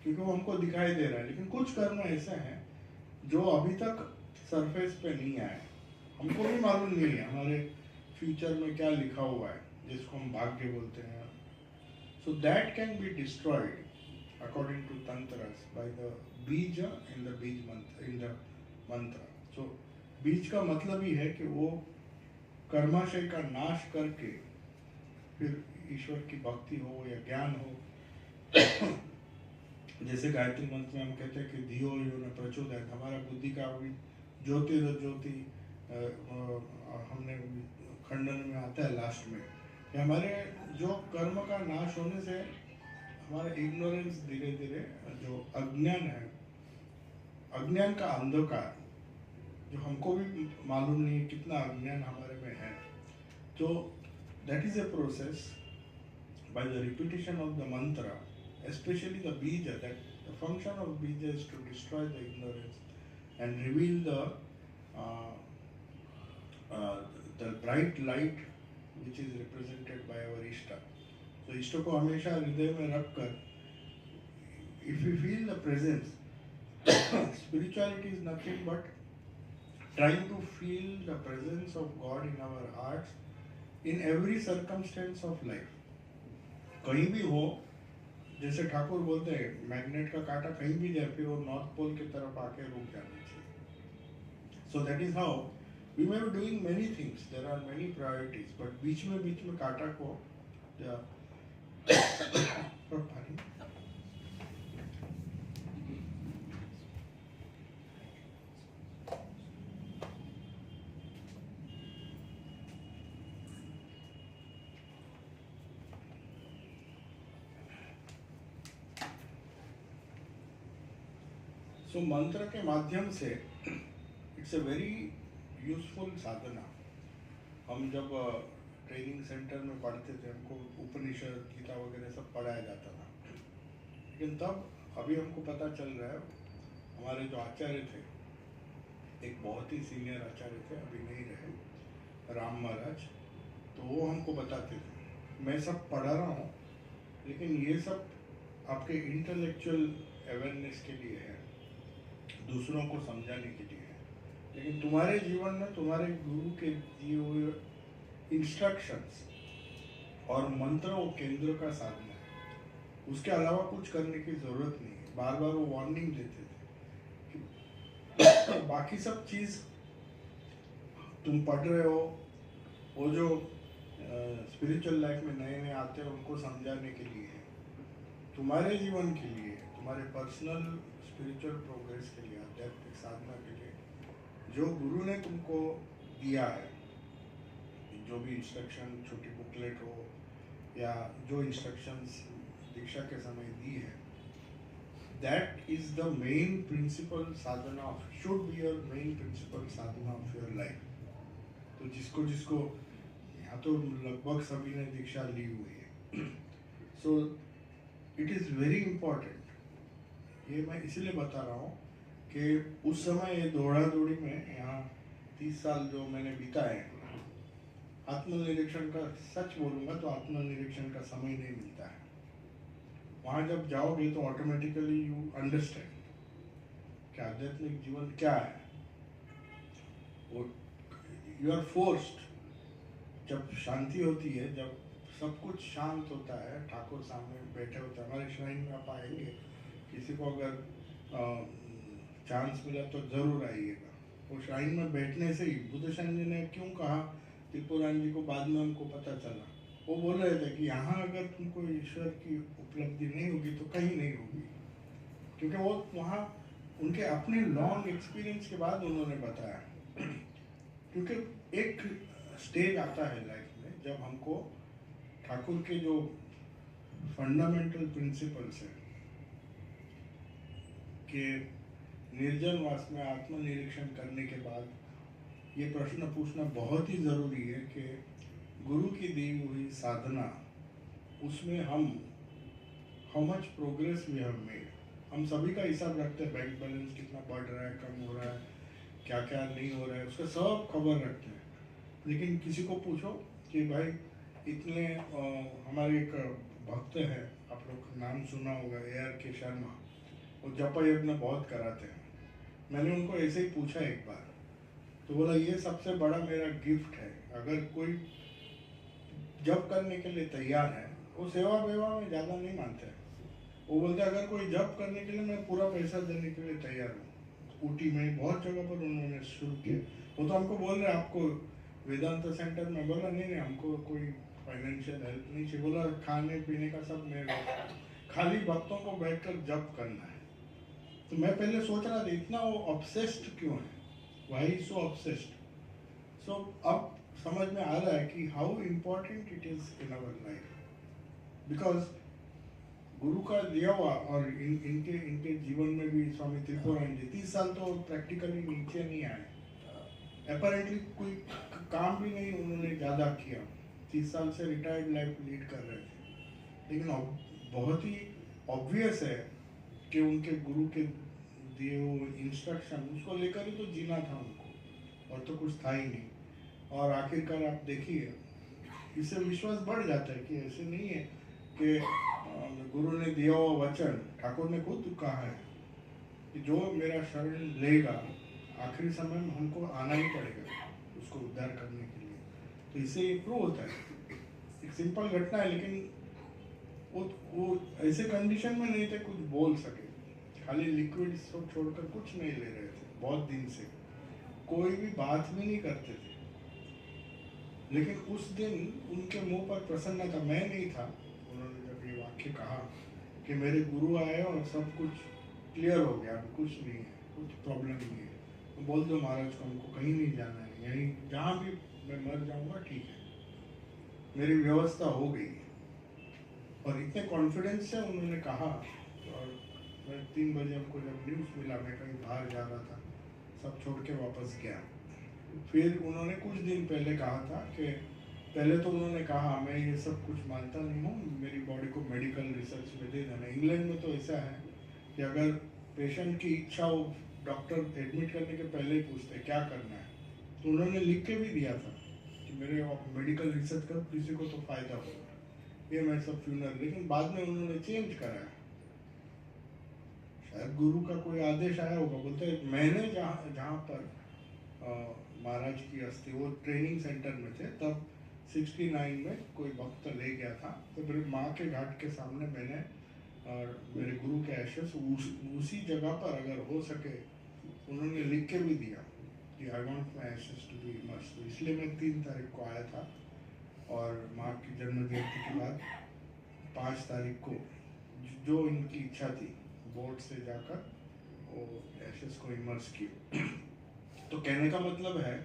S2: क्योंकि वो हमको दिखाई दे रहा है। लेकिन कुछ कर्म ऐसे हैं जो अभी तक सरफेस पे नहीं आए, हमको भी मालूम नहीं है हमारे फ्यूचर में क्या लिखा हुआ है, जिसको हम भाग्य बोलते हैं, So that can be destroyed according to tantras by the bija in the bij mantra, in the mantra. So बीज का मतलब ही है कि वो कर्माशय का नाश करके फिर ईश्वर की भक्ति हो या ज्ञान हो। जैसे गायत्री मंत्र में हम कहते हैं कि धियो यो न प्रचोदयात्, हमारा बुद्धि का भी ज्योति हमने खंडन में आता है लास्ट में, कि हमारे जो कर्म का नाश होने से हमारा इग्नोरेंस धीरे धीरे जो अज्ञान है, अज्ञान का अंधकार जो हमको भी मालूम नहीं है कितना अज्ञान हमारे में है, तो that is a process by the repetition of the mantra, especially the bija, that the function of bija is to destroy the ignorance and reveal the bright light which is represented by our Ishta. So Ishta को हमेशा हृदय में रख कर, if we feel the presence, spirituality is nothing but trying to feel the presence of God in our hearts in every circumstance of life. कहीं भी हो, जैसे ठाकुर बोलते हैं मैग्नेट का कांटा कहीं भी जाए फिर वो नॉर्थ पोल की तरफ आके रुक जाना चाहिए. So that is how we may be doing many things, there are many priorities, but बीच में कांटा को सो मंत्र के माध्यम से इट्स अ वेरी यूजफुल साधना. हम जब ट्रेनिंग सेंटर में पढ़ते थे हमको उपनिषद गीता वगैरह सब पढ़ाया जाता था, लेकिन तब अभी हमको पता चल रहा है, हमारे जो आचार्य थे, एक बहुत ही सीनियर आचार्य थे, अभी नहीं रहे, राम महाराज, तो वो हमको बताते थे मैं सब पढ़ा रहा हूँ लेकिन ये सब आपके इंटेलेक्चुअल अवेयरनेस के लिए है, दूसरों को समझाने के लिए है, लेकिन तुम्हारे जीवन में तुम्हारे गुरु के दिए हुए इंस्ट्रक्शंस और मंत्र वो केंद्र का साधन है, उसके अलावा कुछ करने की जरूरत नहीं है. बार बार वो वार्निंग देते थे कि बाकी सब चीज तुम पढ़ रहे हो, वो जो स्पिरिचुअल लाइफ में नए नए आते हैं उनको समझाने के लिए है, तुम्हारे जीवन के लिए, तुम्हारे पर्सनल स्पिरिचुअल प्रोग्रेस के लिए, आध्यात्मिक साधना के लिए जो गुरु ने तुमको दिया है, जो भी इंस्ट्रक्शन, छोटी बुकलेट हो या जो इंस्ट्रक्शंस दीक्षा के समय दी है, that is the main principle sadhana of, should be your main principle sadhana of your life. तो जिसको जिसको यहाँ तो लगभग सभी ने दीक्षा ली हुई है, so it is very important. ये मैं इसलिए बता रहा हूँ कि उस समय ये दौड़ा दौड़ी में यहाँ 30 साल जो मैंने बिताए, आत्मनिरीक्षण का सच बोलूँगा तो आत्मनिरीक्षण का समय नहीं मिलता है. वहाँ जब जाओगे तो ऑटोमेटिकली यू अंडरस्टैंड कि आध्यात्मिक जीवन क्या है. यू आर फोर्स्ड, जब शांति होती है, जब सब कुछ शांत होता है, ठाकुर सामने बैठे होते हैं. हमारे श्राइन में आप आएंगे, किसी को अगर चांस मिला तो जरूर आइएगा. वो श्राइन में बैठने से ही बुद्धशरण जी ने क्यों कहा, त्रिपुरान जी को बाद में हमको पता चला, वो बोल रहे थे कि यहाँ अगर तुमको ईश्वर की उपलब्धि नहीं होगी तो कहीं नहीं होगी, क्योंकि वो वहाँ उनके अपने लॉन्ग एक्सपीरियंस के बाद उन्होंने बताया. क्योंकि एक स्टेज आता है लाइफ में जब हमको ठाकुर के जो फंडामेंटल प्रिंसिपल्स हैं कि निर्जन वास में आत्मनिरीक्षण करने के बाद ये प्रश्न पूछना बहुत ही ज़रूरी है कि गुरु की दी हुई साधना, उसमें हम how much progress we have made. हम सभी का हिसाब रखते हैं, बैंक बैलेंस कितना बढ़ रहा है, कम हो रहा है, क्या क्या नहीं हो रहा है, उसका सब खबर रखते हैं. लेकिन किसी को पूछो कि भाई इतने हमारे एक भक्त हैं, आप लोग नाम सुना होगा, ARK शर्मा, वो जप यज्ञ बहुत कराते हैं. मैंने उनको ऐसे ही पूछा एक बार, तो बोला ये सबसे बड़ा मेरा गिफ्ट है, अगर कोई जप करने के लिए तैयार है वो सेवा वेवा में ज़्यादा नहीं मानते हैं। वो बोलते हैं अगर कोई जप करने के लिए मैं पूरा पैसा देने के लिए तैयार हूँ। ऊटी में बहुत जगह पर उन्होंने शुरू किया। वो तो हमको बोल रहे हैं आपको वेदांत सेंटर में, बोला नहीं हमको कोई फाइनेंशियल हेल्प नहीं चाहिए, बोला खाने पीने का सब मेरे, खाली भक्तों को बैठकर जप करना है। तो मैं पहले सोच रहा था इतना वो ऑब्सेस्ड क्यों है, वाई सो ऑब्सेस्ड। सो अब समझ में आ रहा है कि how important it is in our life, because गुरु का दिया हुआ, और इनके इनके जीवन में भी स्वामी त्रिपुरानंद जी 30 साल तो प्रैक्टिकली नीचे नहीं आए, अपैरेंटली कोई काम भी नहीं उन्होंने ज़्यादा किया, 30 साल से रिटायर्ड लाइफ लीड कर रहे थे। लेकिन बहुत ही ऑब्वियस है कि उनके गुरु के दिए हुए इंस्ट्रक्शन उसको लेकर ही तो जीना था उनको, और तो कुछ था ही नहीं। और आखिरकार आप देखिए, इससे विश्वास बढ़ जाता है कि ऐसे नहीं है कि गुरु ने दिया हुआ वचन, ठाकुर ने खुद कहा है कि जो मेरा शरण लेगा आखिरी समय में हमको आना ही पड़ेगा उसको उद्धार करने के लिए। तो इससे इम्प्रूव होता है। एक सिंपल घटना है, लेकिन वो ऐसे कंडीशन में नहीं थे कुछ बोल सके, खाली लिक्विड सब छोड़कर कुछ नहीं ले रहे थे बहुत दिन से, कोई भी बात भी नहीं करते थे। लेकिन उस दिन उनके मुंह पर प्रसन्नता, मैं नहीं था, उन्होंने जब ये वाक्य कहा कि मेरे गुरु आए और सब कुछ क्लियर हो गया, कुछ नहीं है, कुछ प्रॉब्लम नहीं है, तो बोल दो महाराज को हमको कहीं नहीं जाना है, यहीं जहाँ भी मैं मर जाऊँगा ठीक है, मेरी व्यवस्था हो गई। और इतने कॉन्फिडेंस से उन्होंने कहा। और मैं 3 बजे हमको जब न्यूज़ मिला, मैं कहीं बाहर जा रहा था, सब छोड़ के वापस गया। फिर उन्होंने कुछ दिन पहले कहा था कि पहले तो उन्होंने कहा मैं ये सब कुछ मानता नहीं हूँ, मेरी बॉडी को मेडिकल रिसर्च में दे देना। इंग्लैंड में तो ऐसा है कि अगर पेशेंट की इच्छा हो, डॉक्टर एडमिट करने के पहले ही पूछते क्या करना है। तो उन्होंने लिख के भी दिया था कि मेरे मेडिकल रिसर्च कर, किसी को तो फायदा होगा, ये मैं सब फ्यूनर। लेकिन बाद में उन्होंने चेंज कराया, शायद गुरु का कोई आदेश आया होगा। बोलते मैंने जहाँ पर महाराज की अस्थि, वो ट्रेनिंग सेंटर में थे तब 69 में कोई भक्त ले गया था, तो मेरे माँ के घाट के सामने मैंने और मेरे गुरु के एशेस उसी जगह पर अगर हो सके, उन्होंने लिख के भी दिया कि I want my ashes to be immersed. तो इसलिए मैं 3 तारीख को आया था, और माँ की जन्म जयंती के बाद 5 तारीख को जो इनकी इच्छा थी बोर्ड से जाकर वो एशेस को इमर्स किए। तो कहने का मतलब है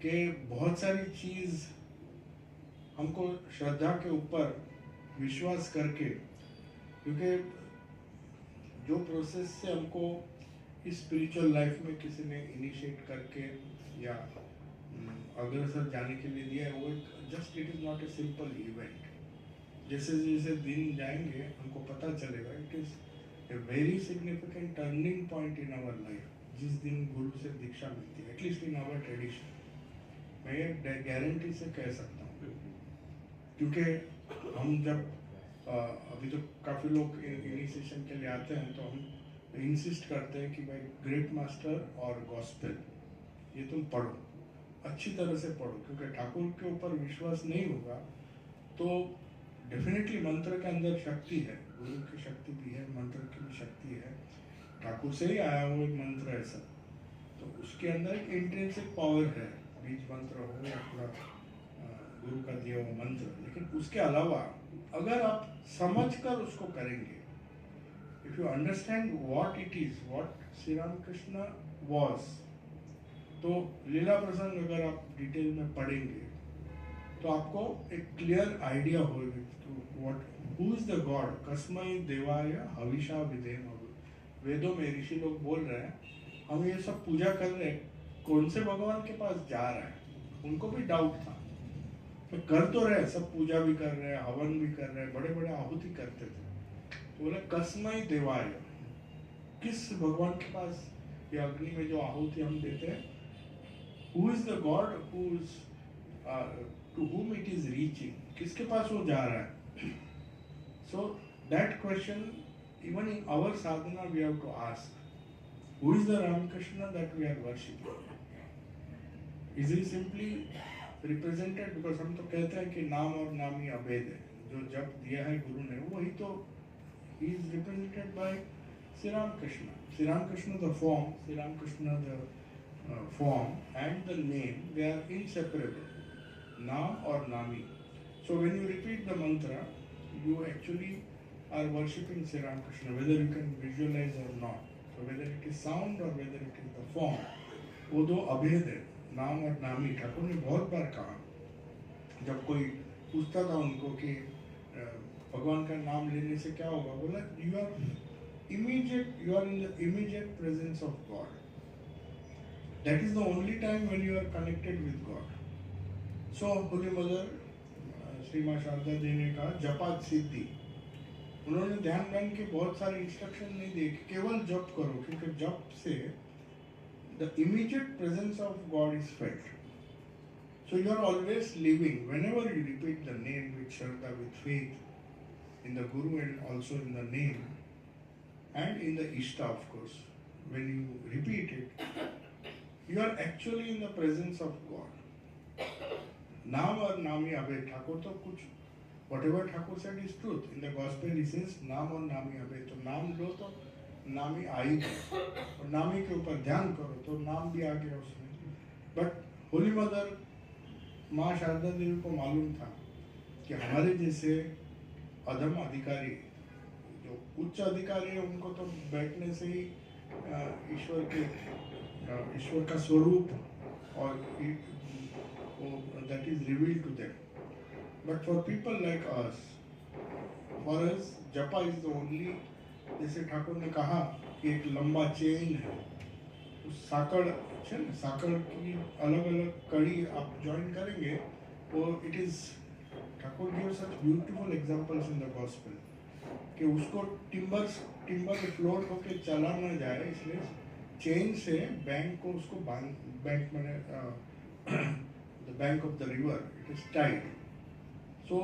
S2: कि बहुत सारी चीज़ हमको श्रद्धा के ऊपर विश्वास करके, क्योंकि जो प्रोसेस से हमको इस स्पिरिचुअल लाइफ में किसी ने इनिशिएट करके या अग्रसर जाने के लिए दिया है, वो just it is not a simple event. जैसे जैसे दिन जाएंगे हमको पता चलेगा it is a very significant turning point in our life. जिस दिन गुरु से दीक्षा मिलती है, एटलीस्ट इन आवर ट्रेडिशन, मैं ये गारंटी से कह सकता हूँ। क्योंकि हम जब अभी तो काफ़ी लोग इनिशिएशन के लिए आते हैं, तो हम इंसिस्ट करते हैं कि भाई ग्रेट मास्टर और गॉस्पेल ये तुम पढ़ो, अच्छी तरह से पढ़ो, क्योंकि ठाकुर के ऊपर विश्वास नहीं होगा तो डेफिनेटली मंत्र के अंदर शक्ति है, गुरु की शक्ति भी है, मंत्र की भी शक्ति है, ठाकुर से ही आया हुआ एक मंत्र है सब, तो उसके अंदर एक इंट्रिंसिक पावर है, बीज मंत्र हो या पूरा गुरु का दिया हुआ मंत्र। लेकिन उसके अलावा अगर आप समझकर उसको करेंगे, if you understand what it is, what Shri Ramakrishna was, तो लीला प्रसंग अगर आप डिटेल में पढ़ेंगे तो आपको एक क्लियर आइडिया होगा what who is the God. कस्मै देवाय हविषा विधेम। वेदों में ऋषि लोग बोल रहे हैं हम ये सब पूजा कर रहे हैं, कौन से भगवान के पास जा रहा है, उनको भी डाउट था। तो कर तो रहे, सब पूजा भी कर रहे हैं, हवन भी कर रहे हैं, बड़े बड़े आहुति करते थे, तो बोले कस्मै देवाय, किस भगवान के पास ये अग्नि में जो आहुति हम देते हैं, who is the God who is to whom it is reaching, किसके पास वो जा रहा है। So that question even in our sadhana we have to ask, who is the Ramakrishna that we are worshipping? Is he simply represented, because हम तो कहते हैं कि नाम और नामी अभेद है, जो जप दिया है गुरु ने, वही तो he is represented by Sri Ramakrishna. Sri Ramakrishna the form, Sri Ramakrishna the form and the name, they are inseparable. Naam or Nami. So when you repeat the mantra, you actually are worshipping Sri Ramakrishna, whether you can visualize or not. So whether it is sound or whether it is the form, वो दो अभेद है, नाम और नामी। ठाकुर ने बहुत बार कहा, जब कोई पूछता था उनको कि भगवान का नाम लेने से क्या होगा, बोला you are in the immediate presence of God. That is the only time when you are connected with God. So Holy Mother Shri Ma Sarada जी ने कहा जपात सिद्धि। उन्होंने ध्यान के बहुत सारे इंस्ट्रक्शन नहीं दिए कि केवल जप करो, क्योंकि जप से the immediate presence of God is felt. So you are always living, whenever you repeat the name with Shraddha, with faith in the Guru and also in the name and in the Ishta, of course. When you repeat it, you are actually in the presence of God. Naam or Nami Abhay Thakur to kuch, whatever Thakur said is truth. In the Gospel he says Naam or Nami Abhay, तो नाम लो तो नामी आएगी, और नामी के ऊपर ध्यान करो तो नाम भी आ गया उसमें। बट होली मदर माँ शारदा देवी को मालूम था कि हमारे जैसे अधम अधिकारी, जो उच्च अधिकारी है, उनको तो बैठने से ही ईश्वर का स्वरूप और that is revealed to them. But for people like us, for us japa is the only, जैसे ठाकुर ने कहा कि एक लंबा चेन है, उस साकड़ की अलग अलग कड़ी आप ज्वाइन करेंगे, तो it is, Thakur give such beautiful examples in the gospel कि उसको टिम्बर फ्लोट होके चला ना जाए, इसलिए चेन से बैंक को उसको बैंक मैंने the bank of the river it is tight. So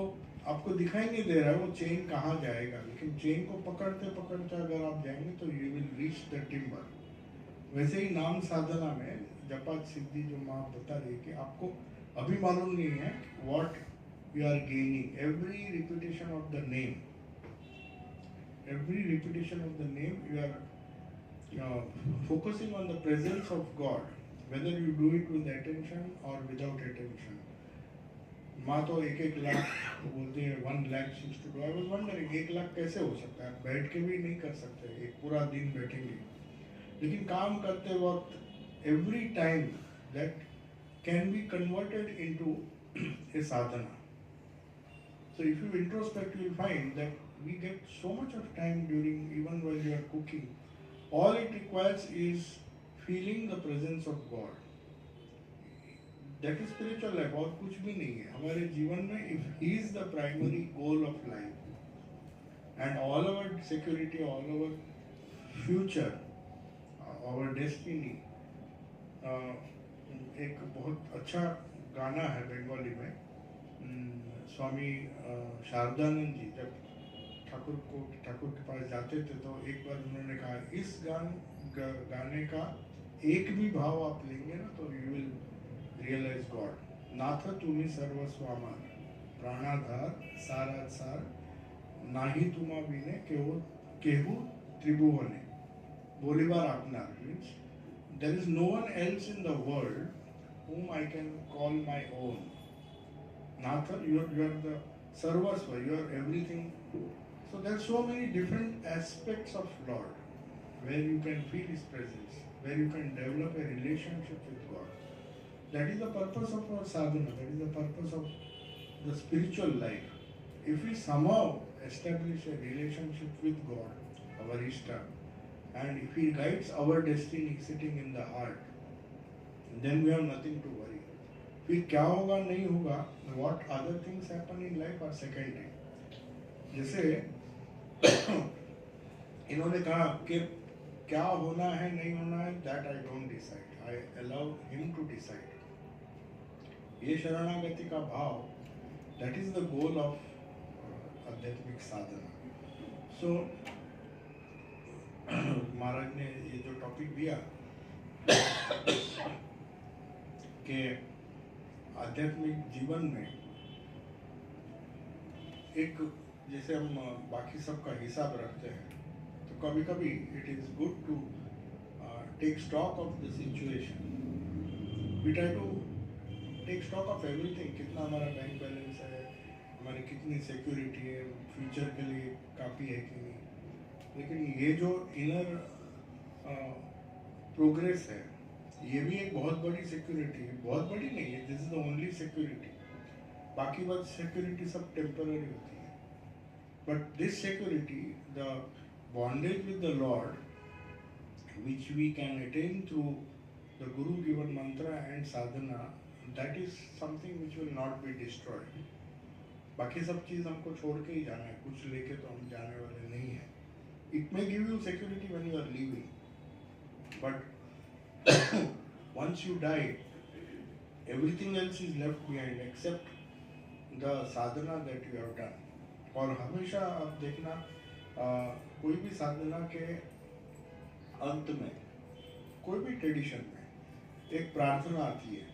S2: आपको दिखाई नहीं दे रहा है वो चेन कहाँ जाएगा, लेकिन चेन को पकड़ते पकड़ते अगर आप जाएंगे तो you will reach the timber. वैसे ही नाम साधना में जपात सिद्धि जो माँ बता रही है कि आपको अभी मालूम नहीं है what you are gaining. Every repetition of the name, every repetition of the name, you are focusing on the presence of God, whether you do it with attention or without attention. माँ तो 1 लाख बोलते हैं, 1 lakh seems to do. I was wondering 1 lakh कैसे हो सकता है, बैठ के भी नहीं कर सकते, एक पूरा दिन बैठेंगे, लेकिन काम करते वक्त every time that can be converted into a sadhana. So if you introspect, you will find that we get so much of time during, even while you are cooking, all it requires is feeling the presence of God. That is spiritual life, और कुछ भी नहीं है हमारे जीवन में। If He is the primary goal of life and all our security, all our future, our destiny, एक बहुत अच्छा गाना है बंगाली में, स्वामी शारदानंद जी जब ठाकुर के पास जाते थे तो एक बार उन्होंने कहा, इस गाने का एक भी भाव आप लेंगे ना तो यू विल रियलाइज गॉड। नाथ तुम्ही सर्वस्व आमार, प्राणाधार सारा सार, नाही तुमा बिने केहू त्रिभुवने, बोलीबार आपनार। Means there is no one else in the world whom I can call my own. Natha, you are the sarvasva, you are everything. So there are so many different aspects of Lord where you can feel His presence, where you can develop a relationship with God. That is the purpose of our sadhana, that is the purpose of the spiritual life. If we somehow establish a relationship with God, our Ishta, and if He guides our destiny sitting in the heart, then we have nothing to worry. फिर क्या होगा नहीं होगा, what other things happen in life are secondary. जैसे इन्होंने कहा कि क्या होना है नहीं होना है, that I don't decide, I allow Him to decide. ये शरणागति का भाव, that is the goal of आध्यात्मिक साधना. So महाराज ने ये जो टॉपिक दिया कि आध्यात्मिक जीवन में एक जैसे हम बाकी सबका हिसाब रखते हैं, तो कभी कभी it is good to take stock of the situation. We try to take stock of everything. कितना हमारा बैंक बैलेंस है, हमारी कितनी सिक्योरिटी है, फ्यूचर के लिए काफ़ी है कि नहीं. लेकिन ये जो इनर प्रोग्रेस है, ये भी एक बहुत बड़ी सिक्योरिटी है. बहुत बड़ी नहीं है, this is the only security. बाकी बात सिक्योरिटी सब टेम्पररी होती है. But this security, the bondage with the Lord, which we can attain through the guru given mantra and sadhana, that is something which will not be destroyed. बाकी सब चीज़ हमको छोड़ के ही जाना है, कुछ लेके तो हम जाने वाले नहीं हैं. It may give you security when you are living, but once you die, everything else is left behind except the sadhana that you have done. और हमेशा आप देखना, कोई भी साधना के अंत में, कोई भी ट्रेडिशन में एक प्रार्थना आती है.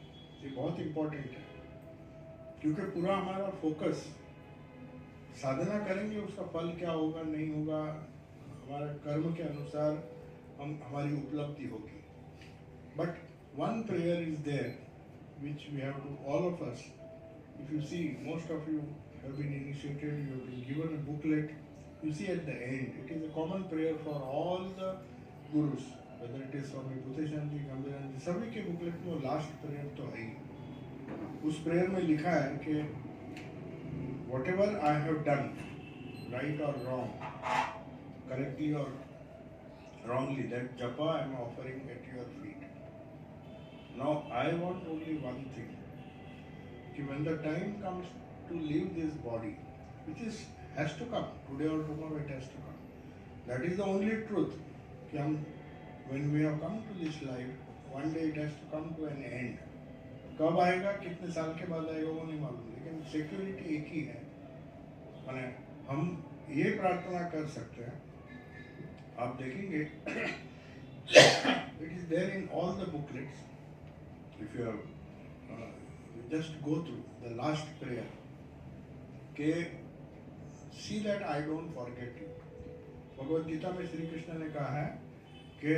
S2: ये बहुत इम्पोर्टेंट है, क्योंकि पूरा हमारा फोकस साधना करेंगे, उसका फल क्या होगा नहीं होगा, हमारे कर्म के अनुसार हमारी उपलब्धि होगी. But one prayer is there which we have to, all of us, if you see, most of you have been initiated, you have been given a booklet. You see at the end, it is a common prayer for all the gurus, whether it is Swami Bhuteshan ji, Gambhiran ji, सभी के booklet में last prayer तो है ही. उस prayer में लिखा है कि whatever I have done, right or wrong, correctly or wrongly, that japa I am offering at your feet. Now I want only one thing, कि when the time comes to leave this body, which has to come, today or tomorrow it has to come. That is the only truth, कि हम when we have come to this life, one day it has to come to an end. कब आएगा, कितने साल के बाद आएगा वो नहीं मालूम, लेकिन सिक्योरिटी एक ही है. माने हम ये प्रार्थना कर सकते हैं, आप देखेंगे it is there in all the booklets. If you have just go through the last prayer, के see that I don't forget you. Bhagavad Gita में श्री कृष्ण ने कहा है कि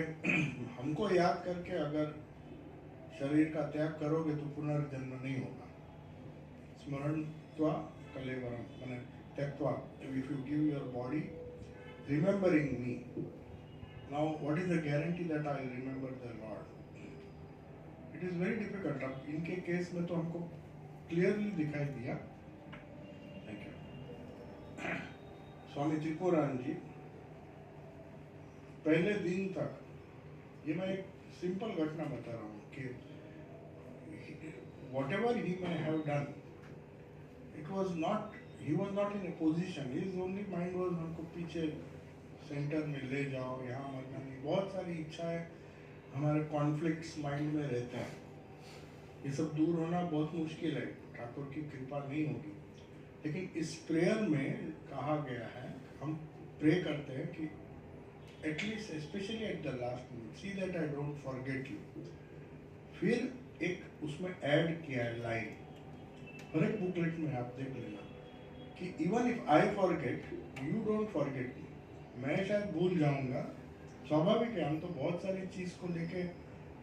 S2: हमको याद करके अगर शरीर का त्याग करोगे तो पुनर्जन्म नहीं होगा. स्मरण त्वा कलेवरम, माने त्यक्त्वा, if you give your body remembering me. Now what is the guarantee that I will remember the Lord? It is very difficult. अब इनके केस में तो हमको क्लियरली दिखाई दिया. Thank you. स्वामी त्रिपुरान जी पहले दिन तक, ये मैं एक सिंपल घटना बता रहा हूँ कि what ever he may have done, it was not, he was not in A position, his only mind was हमको पीछे सेंटर में ले जाओ, यहाँ मरना नहीं. बहुत सारी इच्छाएं, हमारे कॉन्फ्लिक्ट्स माइंड में रहते हैं. ये सब दूर होना बहुत मुश्किल है, ठाकुर की कृपा नहीं होगी. लेकिन इस प्रेयर में कहा गया है, हम प्रे करते हैं कि at least specially at the last minute, see that I don't forget you. फिर एक उसमें ऐड किया है लाइन, हर एक बुकलेट में आप देख लेना, कि even if I forget you don't forget me. मैं शायद भूल जाऊंगा, स्वाभाविक है, हम तो बहुत सारी चीज़ को लेके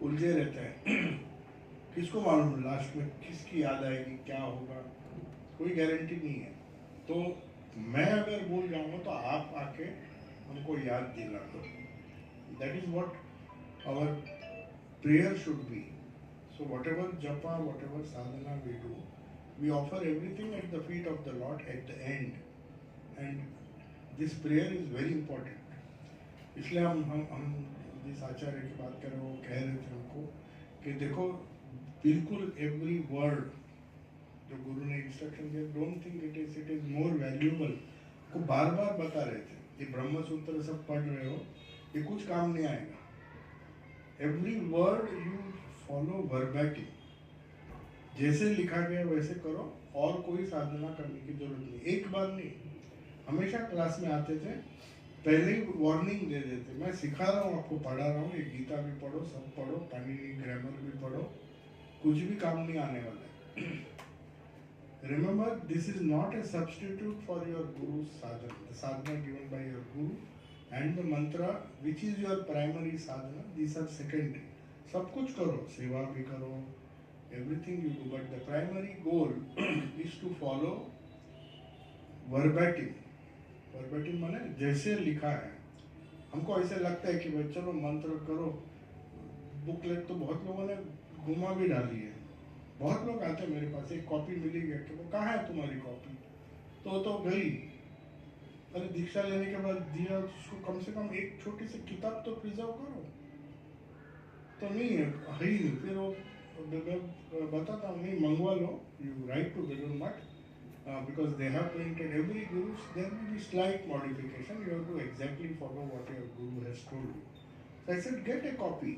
S2: उलझे रहते हैं. किसको मालूम लास्ट में किसकी याद आएगी, क्या होगा, कोई गारंटी नहीं है. तो मैं अगर भूल जाऊंगा तो आप आके हमको याद दिला दो. That is what our prayer should be. So whatever japa, whatever sadhana we do, we offer everything at the feet of the lord at the end. And this prayer is very important. इसलिए हम जिस आचार्य की बात कर रहे हैं वो कह रहे थे हमको कि देखो, बिल्कुल एवरी वर्ड जो गुरु ने इंस्ट्रक्शन दिया, don't think it is more valuable, को बार बार बता रहे थे. ये ब्रह्म सूत्र सब पढ़ रहे हो, ये कुछ काम नहीं आएगा. एवरी वर्ड यू फॉलो वर्बैटिम, जैसे लिखा गया वैसे करो, और कोई साधना करने की जरूरत नहीं. एक बार नहीं, हमेशा क्लास में आते थे, पहले ही वार्निंग दे देते, मैं सिखा रहा हूँ, आपको पढ़ा रहा हूँ, ये गीता भी पढ़ो, सब पढ़ो, पाणिनि ग्रामर भी पढ़ो, कुछ भी काम नहीं आने वाला है. remember, this is not a substitute for your guru's sadhana. The sadhana given by your guru and the mantra which is your primary sadhana, these are secondary. सब कुछ करो, सेवा भी करो, everything you do, but the primary goal is to follow verbatim. Verbatim माने जैसे लिखा है. हमको ऐसे लगता है कि भाई चलो मंत्र करो, बुकलेट तो बहुत लोगों ने घुमा भी डाली है. बहुत लोग आते हैं मेरे पास, एक कॉपी मिली गया कि वो कहाँ है तुम्हारी कॉपी, तो गई. अरे दीक्षा लेने के बाद दिया, उसको कम से कम एक छोटी सी किताब तो प्रिजर्व करो. तो नहीं है ही नहीं. फिर वो मैं बताता हूँ, नहीं मंगवा लो, you right to Belur Math, because they have printed every guru, there will be slight modification. You have to exactly follow what your guru has told you. So I said, get a copy.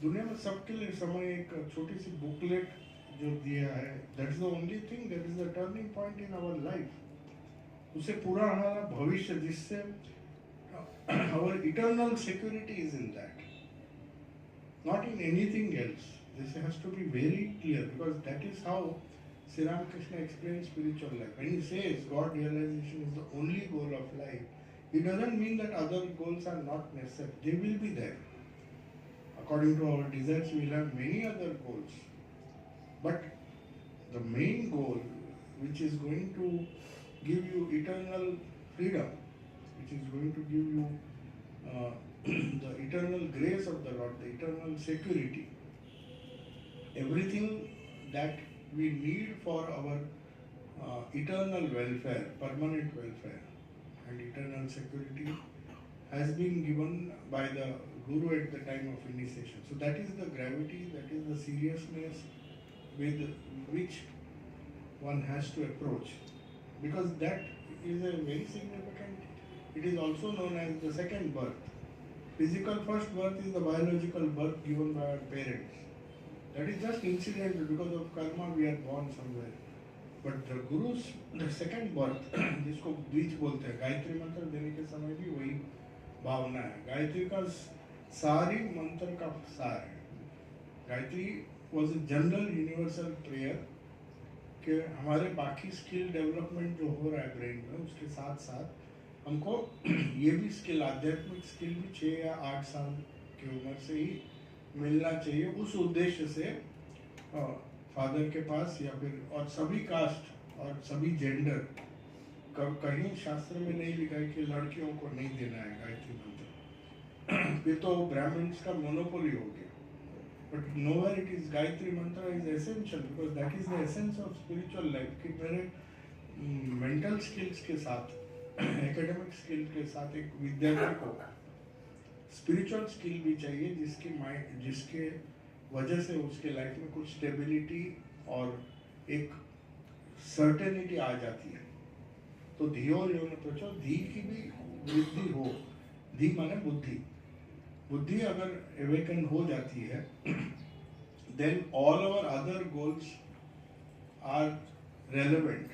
S2: दुनिया में सबके लिए समय एक छोटी सी booklet जो दिया है, that's the only thing, that is the turning point in our life. उसे पूरा हमारा भविष्य, जिससे our eternal security is in that, not in anything else. This has to be very clear, because that is how Sri Ramakrishna explains spiritual life. When he says God realization is the only goal of life, it doesn't mean that other goals are not necessary. They will be there. According to our desires, we will have many other goals. But the main goal, which is going to give you eternal freedom, which is going to give you the eternal grace of the Lord, the eternal security, everything that we need for our eternal welfare, permanent welfare, and eternal security has been given by the Guru at the time of initiation. So that is the gravity, that is the seriousness with which one has to approach, because that is a very significant. It is also known as the second birth. Physical first birth is the biological birth given by our parents. That is just incidental, because of karma we are born somewhere. But the Guru's the second birth, जिसको द्विज बोलते हैं, गायत्री मंत्र देने के समय भी वही भावना है. गायत्री का सारी मंत्र का सार है. Gayatri was a general universal prayer कि हमारे बाकी स्किल डेवलपमेंट जो हो रहा है ब्रेन में, उसके साथ साथ हमको ये भी स्किल, आध्यात्मिक स्किल भी 6 या 8 साल की उम्र से ही मिलना चाहिए. उस उद्देश्य से फादर के पास या फिर, और सभी कास्ट और सभी जेंडर, कहीं शास्त्र में नहीं लिखा है कि लड़कियों को नहीं देना है गायत्री मंत्र. फिर तो ब्राह्मण्स का मोनोपोली हो गया. But nowhere it is, Gayatri mantra is essential, because that is the essence of spiritual life. कि मेरे मेंटल स्किल्स के साथ, एकेडमिक स्किल के साथ एक विद्यार्थी को स्पिरिचुअल स्किल भी चाहिए, जिसके वजह से उसके लाइफ में कुछ स्टेबिलिटी और एक सर्टेनिटी आ जाती है. तो धियो यो ने पूछो, धी की भी वृद्धि हो. धी माने बुद्धि. बुद्धि अगर एवेकन हो जाती है, then all our other goals are relevant.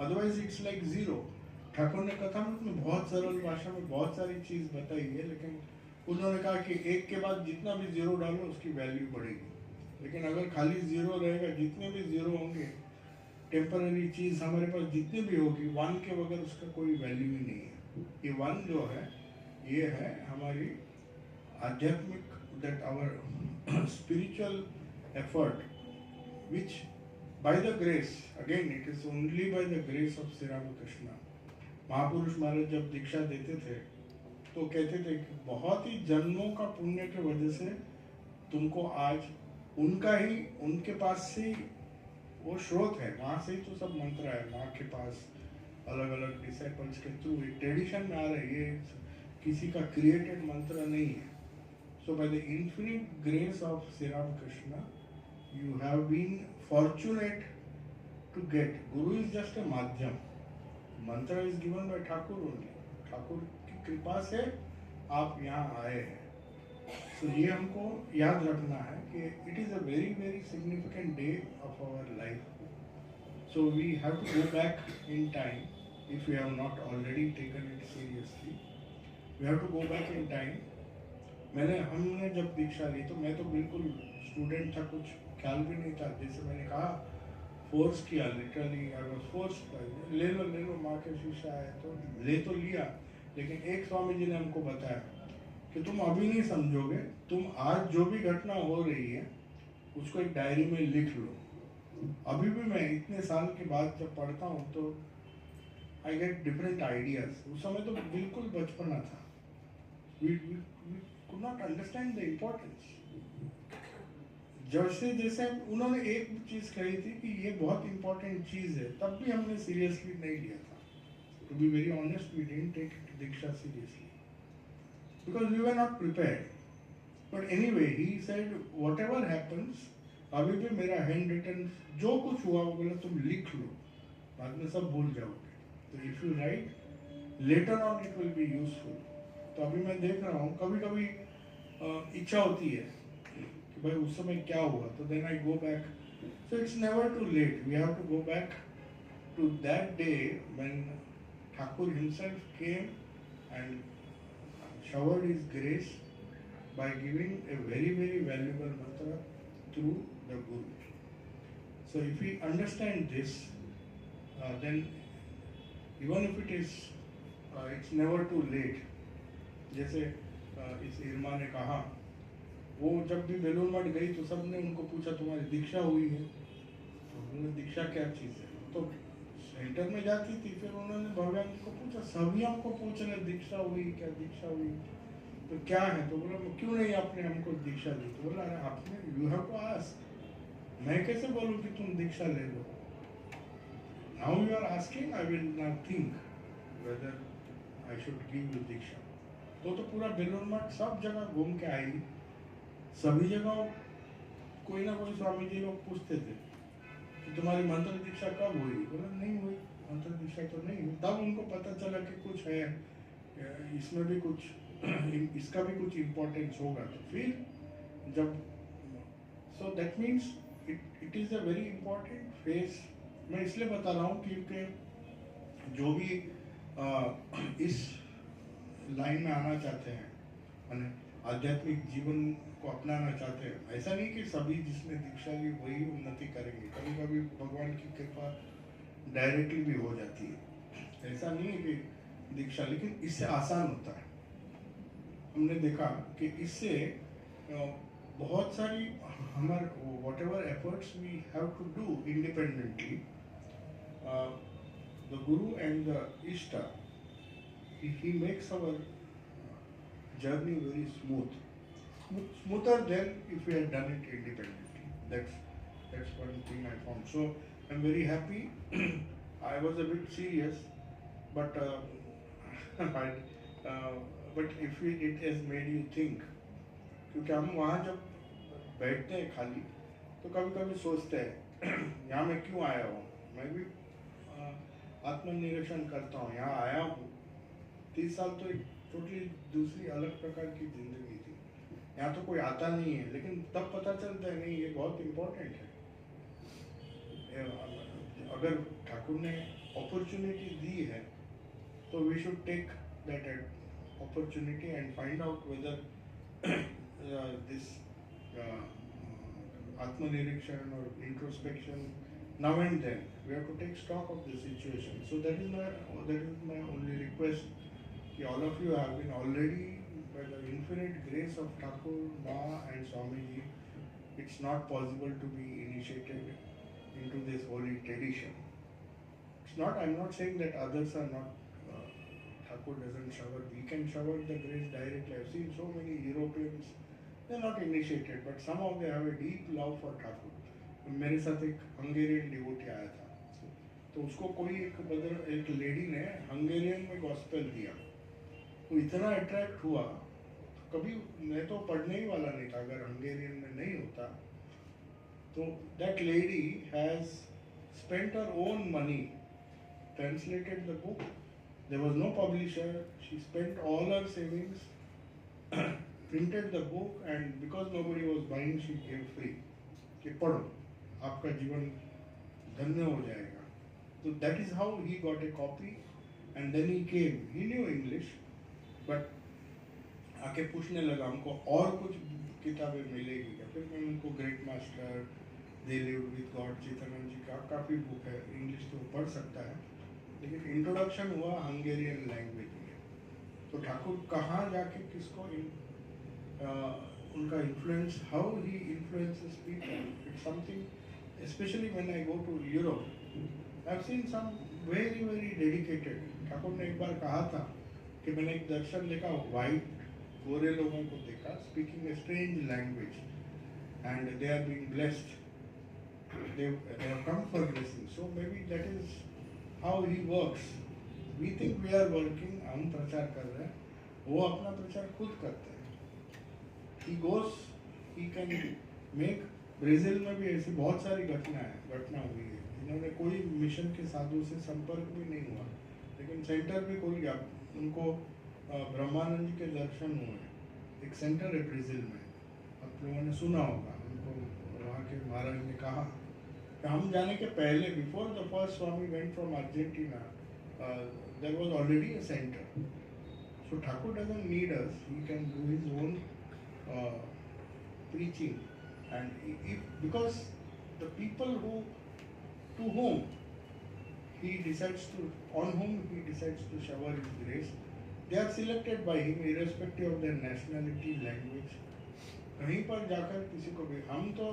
S2: Otherwise it's like zero. Thakur ने कथामृत में बहुत सरल भाषा में बहुत सारी चीज बताई है, लेकिन उन्होंने कहा कि एक के बाद जितना भी जीरो डालो उसकी वैल्यू बढ़ेगी. लेकिन अगर खाली जीरो रहेगा, जितने भी जीरो होंगे, टेम्पररी चीज हमारे पास जितनी भी होगी, 1 के बगैर उसका कोई वैल्यू ही नहीं है. ये 1 जो है, ये है हमारी आध्यात्मिक, that our spiritual effort, which by the grace, again it is only by the grace of Shri Ramakrishna. Mahapurush Maharaj जब दीक्षा देते थे तो कहते थे कि बहुत ही जन्मों का पुण्य के वजह से तुमको आज उनका ही, उनके पास से वो स्रोत है, वहाँ से ही तो सब मंत्र है. माँ के पास अलग अलग डिसाइपल्स के थ्रू ट्रेडिशन में आ रहे, ये किसी का क्रिएटेड मंत्र नहीं है. So by the infinite grace of Shri Ramakrishna you have been fortunate to get. Guru is just a माध्यम. Mantra is given by Thakur only. Thakur की कृपा से आप यहाँ आए हैं. तो ये हमको याद रखना है कि it is a very very significant day of our life. So we have to go back in time if you have not already taken it seriously. We have to go back in time. हमने जब दीक्षा ली तो मैं तो बिल्कुल student था, कुछ ख्याल भी नहीं था. जैसे मैंने कहा फोर्स किया, लिटरली आई वाज फोर्स्ड, ले लो माँ के शीशा है, तो ले तो लिया। लेकिन एक स्वामी जी ने हमको बताया कि तुम अभी नहीं समझोगे, तुम आज जो भी घटना हो रही है उसको एक डायरी में लिख लो। अभी भी मैं इतने साल के बाद जब पढ़ता हूँ तो आई गेट डिफरेंट आइडियाज। उस समय तो बिल्कुल बचपना था, we could not understand the importance. जैसे जैसे उन्होंने एक चीज कही थी कि ये बहुत इंपॉर्टेंट चीज है, तब भी हमने सीरियसली नहीं लिया था। To be very honest, we didn't take diksha seriously because we were not prepared. But anyway he said whatever happens, अभी भी मेरा हैंड रिटन जो कुछ हुआ वो बोला तुम लिख लो, बाद में सब भूल जाओगे। तो if you right later on it will be useful. तो अभी मैं देख रहा हूँ कभी कभी इच्छा होती है कि भाई उस समय क्या हुआ, तो then I go back. So it's never too late, we have to go back to that day when Thakur himself came and showered his grace by giving a very very valuable mantra through the Guru. So if we understand this, then even if it is, it's never too late. जैसे इस इरमा ने कहा, वो जब भी बेलूर मठ गई तो सबने उनको पूछा तुम्हारी दीक्षा हुई है, तो उन्होंने दीक्षा क्या चीज़ है, तो सेंटर में जाती थी, फिर उन्होंने भगवान को पूछा, सभी हमको पूछ रहे दीक्षा हुई क्या, दीक्षा हुई तो क्या है, तो बोला क्यों नहीं आपने हमको दीक्षा दी, तो बोला आपने, यू हैव टू आस्क, मैं कैसे बोलूँ कि तुम दीक्षा ले लो। Now you are asking, I will not think whether I should give you diksha. तो पूरा बेलूर मठ सब जगह घूम के आई, सभी जगह कोई ना कोई स्वामी जी लोग पूछते थे कि तुम्हारी मंत्र दीक्षा कब हुई, बोला नहीं हुई, मंत्र दीक्षा तो नहीं हुई। तब उनको पता चला कि कुछ है, इसमें भी कुछ इसका भी कुछ इम्पोर्टेंस होगा। तो फिर जब, so that means it is a very important phase. मैं इसलिए बता रहा हूँ क्योंकि जो भी इस लाइन में आना चाहते हैं, माने आध्यात्मिक जीवन को अपनाना चाहते हैं, ऐसा नहीं कि सभी जिसने दीक्षा ली वही उन्नति करेंगे, कभी कभी भगवान की कृपा डायरेक्टली भी हो जाती है। ऐसा नहीं है कि दीक्षा, लेकिन इससे आसान होता है। हमने देखा कि इससे बहुत सारी हमारे whatever efforts we have to do independently, the guru and the Ishta, he makes our journey very smoother than if we had done it independently. That's one thing I found. So I'm very happy. I was a bit serious, but but if it has made you think, क्योंकि हम वहाँ जब बैठते हैं खाली तो कभी कभी सोचते हैं यहाँ मैं क्यों आया हूँ। मैं भी आत्मनिरीक्षण करता हूँ, यहाँ आया हूँ 30 साल तो एक टोटली दूसरी अलग प्रकार की जिंदगी थी, यहाँ तो कोई आता नहीं है, लेकिन तब पता चलता है नहीं ये बहुत इम्पोर्टेंट है। अगर ठाकुर ने अपॉर्चुनिटी दी है तो we should take that opportunity and find out whether this आत्मनिरीक्षण और introspection, now and then we have to take stock of the situation. So that is my only request, कि all of you have been already, by the infinite grace of Thakur, Ma and Swamiji, it's not possible to be initiated into this holy tradition. It's not, I'm not saying that others are not, Thakur doesn't shower, we can shower the grace directly. I've seen so many Europeans, they're not initiated, but somehow they have a deep love for Thakur. मेरे साथ एक Hungarian devotee आया था, तो उसको कोई एक lady ने हंगेरियन में गॉस्पेल दिया, वो इतना अट्रैक्ट हुआ, कभी मैं तो पढ़ने ही वाला नहीं था अगर हंगेरियन में नहीं होता। तो that lady has spent her own money, translated the book, there was no publisher, she spent all her savings, printed the book, and because nobody was buying she gave free कि पढ़ो आपका जीवन धन्य हो जाएगा। तो that is how he got a copy and then he came, he knew English, but आके पूछने लगा हमको और कुछ किताबें मिलेगी क्या। फिर मैं उनको great master, they lived with god, Chetanananda ji का काफ़ी बुक है, इंग्लिश तो पढ़ सकता है, लेकिन इंट्रोडक्शन हुआ हंगेरियन लैंग्वेज में। तो ठाकुर कहाँ जाके किसको उनका influence, how he influences people, it's something, specially when I go to Europe, I have seen some very very dedicated. Thakur ने एक बार कहा था कि मैंने एक दर्शन देखा, वाइट गोरे लोगों को देखा speaking a strange language and they are being blessed, they have come for blessing. So maybe that is how he works. We think we are working, हम प्रचार कर रहे हैं, वो अपना प्रचार खुद करते हैं। He goes, he can make, Brazil में भी ऐसी बहुत सारी घटना हुई है, इन्होंने कोई मिशन के साधु से संपर्क भी नहीं हुआ, लेकिन सेंटर भी खुल गया, उनको ब्रह्मानंद जी के दर्शन हुए। एक सेंटर है ब्राज़ील में, आप लोगों ने सुना होगा, उनको वहाँ के महाराज ने कहा, हम जाने के पहले, before the first swami went from Argentina, there was already a centre. So Thakur doesn't need us, he can do his own preaching, and if because the people to whom he decides to, on whom he decides to shower his grace, they are selected by him irrespective of their nationality, language। कहीं पर जाकर किसी को भी, हम तो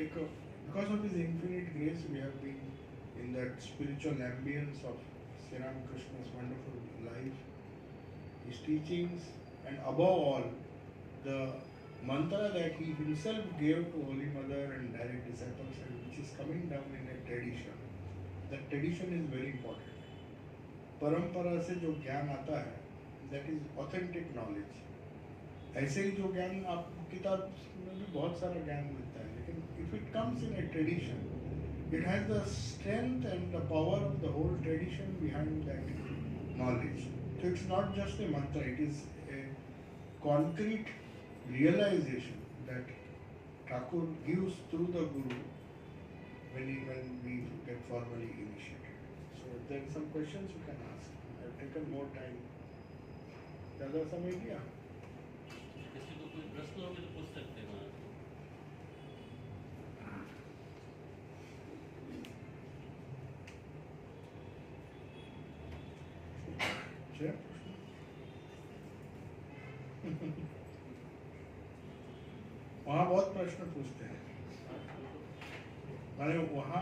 S2: एक, because of his infinite grace we have been in that spiritual ambience of Sri Ramakrishna's wonderful life, his teachings, and above all the mantra that he himself gave to Holy Mother and direct disciples, and which is coming down in a tradition. That tradition is very important. परंपरा से जो ज्ञान आता है, that is authentic knowledge. ऐसे ही जो ज्ञान आप किताब में भी बहुत सारा ज्ञान मिलता है, लेकिन if it comes in a tradition, it has the strength and the power of the whole tradition behind that knowledge. So it's not just a mantra, it is a concrete realization that Thakur gives through the Guru when we get formally initiated. So if there are some questions you can ask. I have taken more time. ज़्यादा समय लिया?
S1: किसी को कोई प्रश्न होंगे तो पूछ सकते हैं।
S2: वहाँ बहुत प्रश्न पूछते हैं। मैंने वहाँ,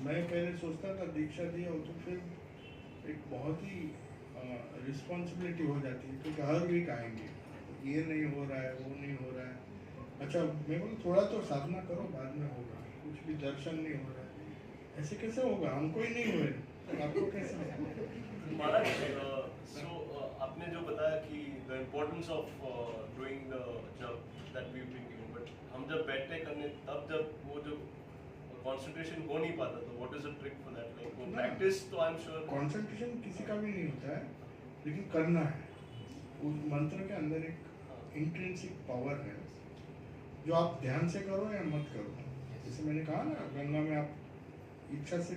S2: मैं पहले सोचता था दीक्षा दी हो तो फिर एक बहुत ही रिस्पॉन्सिबिलिटी हो जाती है, क्योंकि हर वीक आएंगे, ये नहीं हो रहा है, वो नहीं हो रहा है। अच्छा, मैं बोलूँ थोड़ा तो साधना करो, बाद में होगा, कुछ भी दर्शन नहीं हो रहा है, ऐसे कैसे होगा, हमको ही नहीं हुए, आपको कैसे?
S3: महाराज, आपने जो बताया कि the importance of doing the जब that we been given, but हम जब बैठते करने तब जब वो जो कंसंट्रेशन हो नहीं पाता, तो what is the trick for that? Like वो प्रैक्टिस तो आई एम श्योर
S2: कंसंट्रेशन किसी का भी नहीं होता है, लेकिन करना है। उस मंत्र के अंदर एक इंट्रिंसिक पावर है, जो आप ध्यान से करो या मत करो। जैसे मैंने कहा ना, गंगा में आप इच्छा से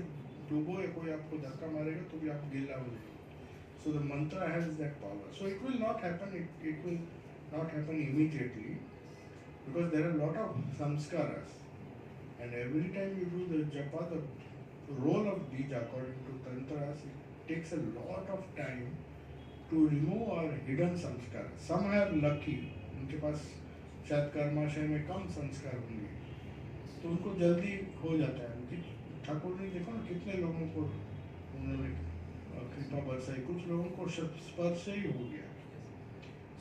S2: डूबो या कोई आपको धक्का मारेगा तो भी आप गिल्ला हो जाएगा। So the mantra has that power. So it will not happen. It will not happen immediately, because there are a lot of samskaras, and every time you do the japa, the role of bija according to tantras, it takes a lot of time to remove our hidden samskaras. Some are lucky, उनके पास शायद कर्माशय में कम संस्कार होंगे, तो उनको जल्दी हो जाता है। ठाकुर ने देखो ना कितने लोगों को उन्होंने कृपा बरसाई, कुछ लोगों को स्पर्श से ही हो गया।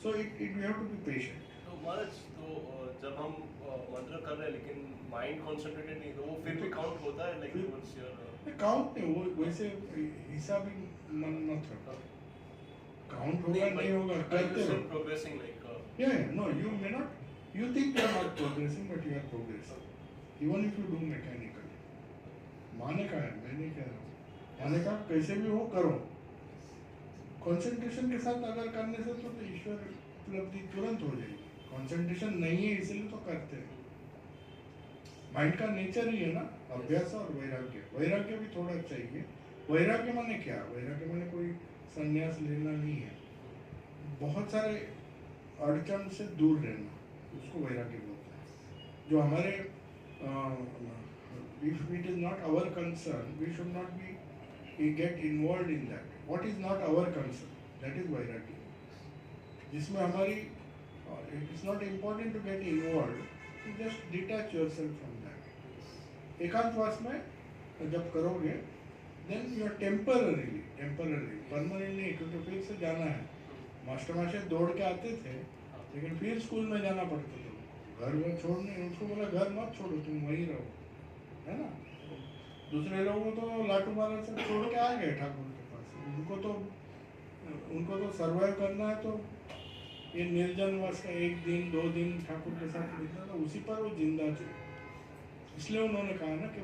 S2: So it we have to be patient.
S3: तो महाराज, तो जब हम मंत्र कर रहे हैं लेकिन माइंड कंसंट्रेटेड नहीं, तो वो फिर भी काउंट होता है? लाइक व्हाट्स योर
S2: काउंट नहीं, वो वैसे हिसाब ही मन मत रखो, काउंट होगा नहीं होगा, करते रहो।
S3: प्रोग्रेसिंग लाइक
S2: या no, you may not, you think you are not progressing, but you are progressing even if you do mechanically. माने का है, मैं नहीं कह रहा हूँ, माने का कैसे भी हो करो, कंसंट्रेशन के साथ अगर करने से तो ईश्वर उपलब्धि तुरंत हो जाएगी। कंसंट्रेशन नहीं है इसलिए तो करते हैं, माइंड का नेचर ही है ना, अभ्यास और वैराग्य। वैराग्य भी थोड़ा चाहिए। वैराग्य माने क्या? वैराग्य माने कोई संन्यास लेना नहीं है, बहुत सारे अड़चन से दूर रहना, उसको वैराग्य बोलते हैं। जो हमारे if it is not our concern, we should not be get involved in that. What is not our concern? That is vairagya. जिसमें हमारी it is not important to get involved. You just detach yourself from that. एकांतवास में जब करोगे, then you are temporarily, permanently, क्योंकि फिर से जाना है. मास्टर दौड़ के आते थे, लेकिन फिर स्कूल में जाना पड़ता था. घर में छोड़ने, उसको बोला घर मत छोड़ो, तुम वहीं रहो, है ना. दूसरे लोगों तो लाटू महाराज से छोड़ के आ गए ठाकुर के पास. उनको तो सर्वाइव करना है, तो ये निर्जनवास का 1 दिन 2 दिन ठाकुर के साथ बिताना, उसी पर वो जिंदा थे. इसलिए उन्होंने कहा ना कि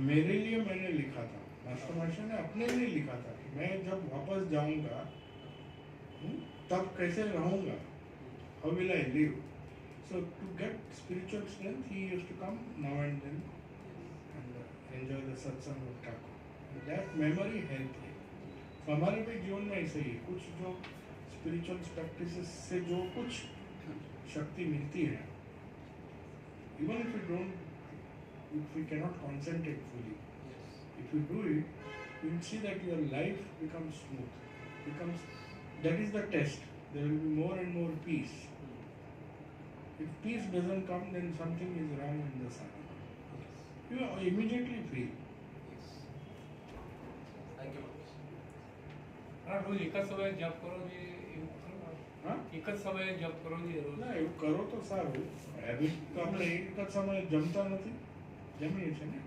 S2: मेरे लिए मैंने लिखा था, मास्टर ने अपने लिए लिखा था कि मैं जब वापस जाऊंगा तब कैसे रहूंगा, how will I live. So to get spiritual strength he used to come now and then and enjoy the satsang of Thakur. That memory help है. तो हमारे भी जीवन में ऐसे ही कुछ जो स्पिरिचुअल प्रैक्टिसेस से जो कुछ शक्ति मिलती है, even if we cannot concentrate fully, if you do it, you will see that your life becomes smooth. That is the test. There will be more and more peace. If peace doesn't come, then something is wrong in the sun. You immediately feel.
S3: Thank you.
S4: रोज एक समय जप करो जी.
S2: हाँ?
S4: एक समय जप करो जी रोज.
S2: ના એવું કરો તો સારું. હેબિટ તો આપણે એક જ સમયે જમતા નથી, જમીએ છીએ ને.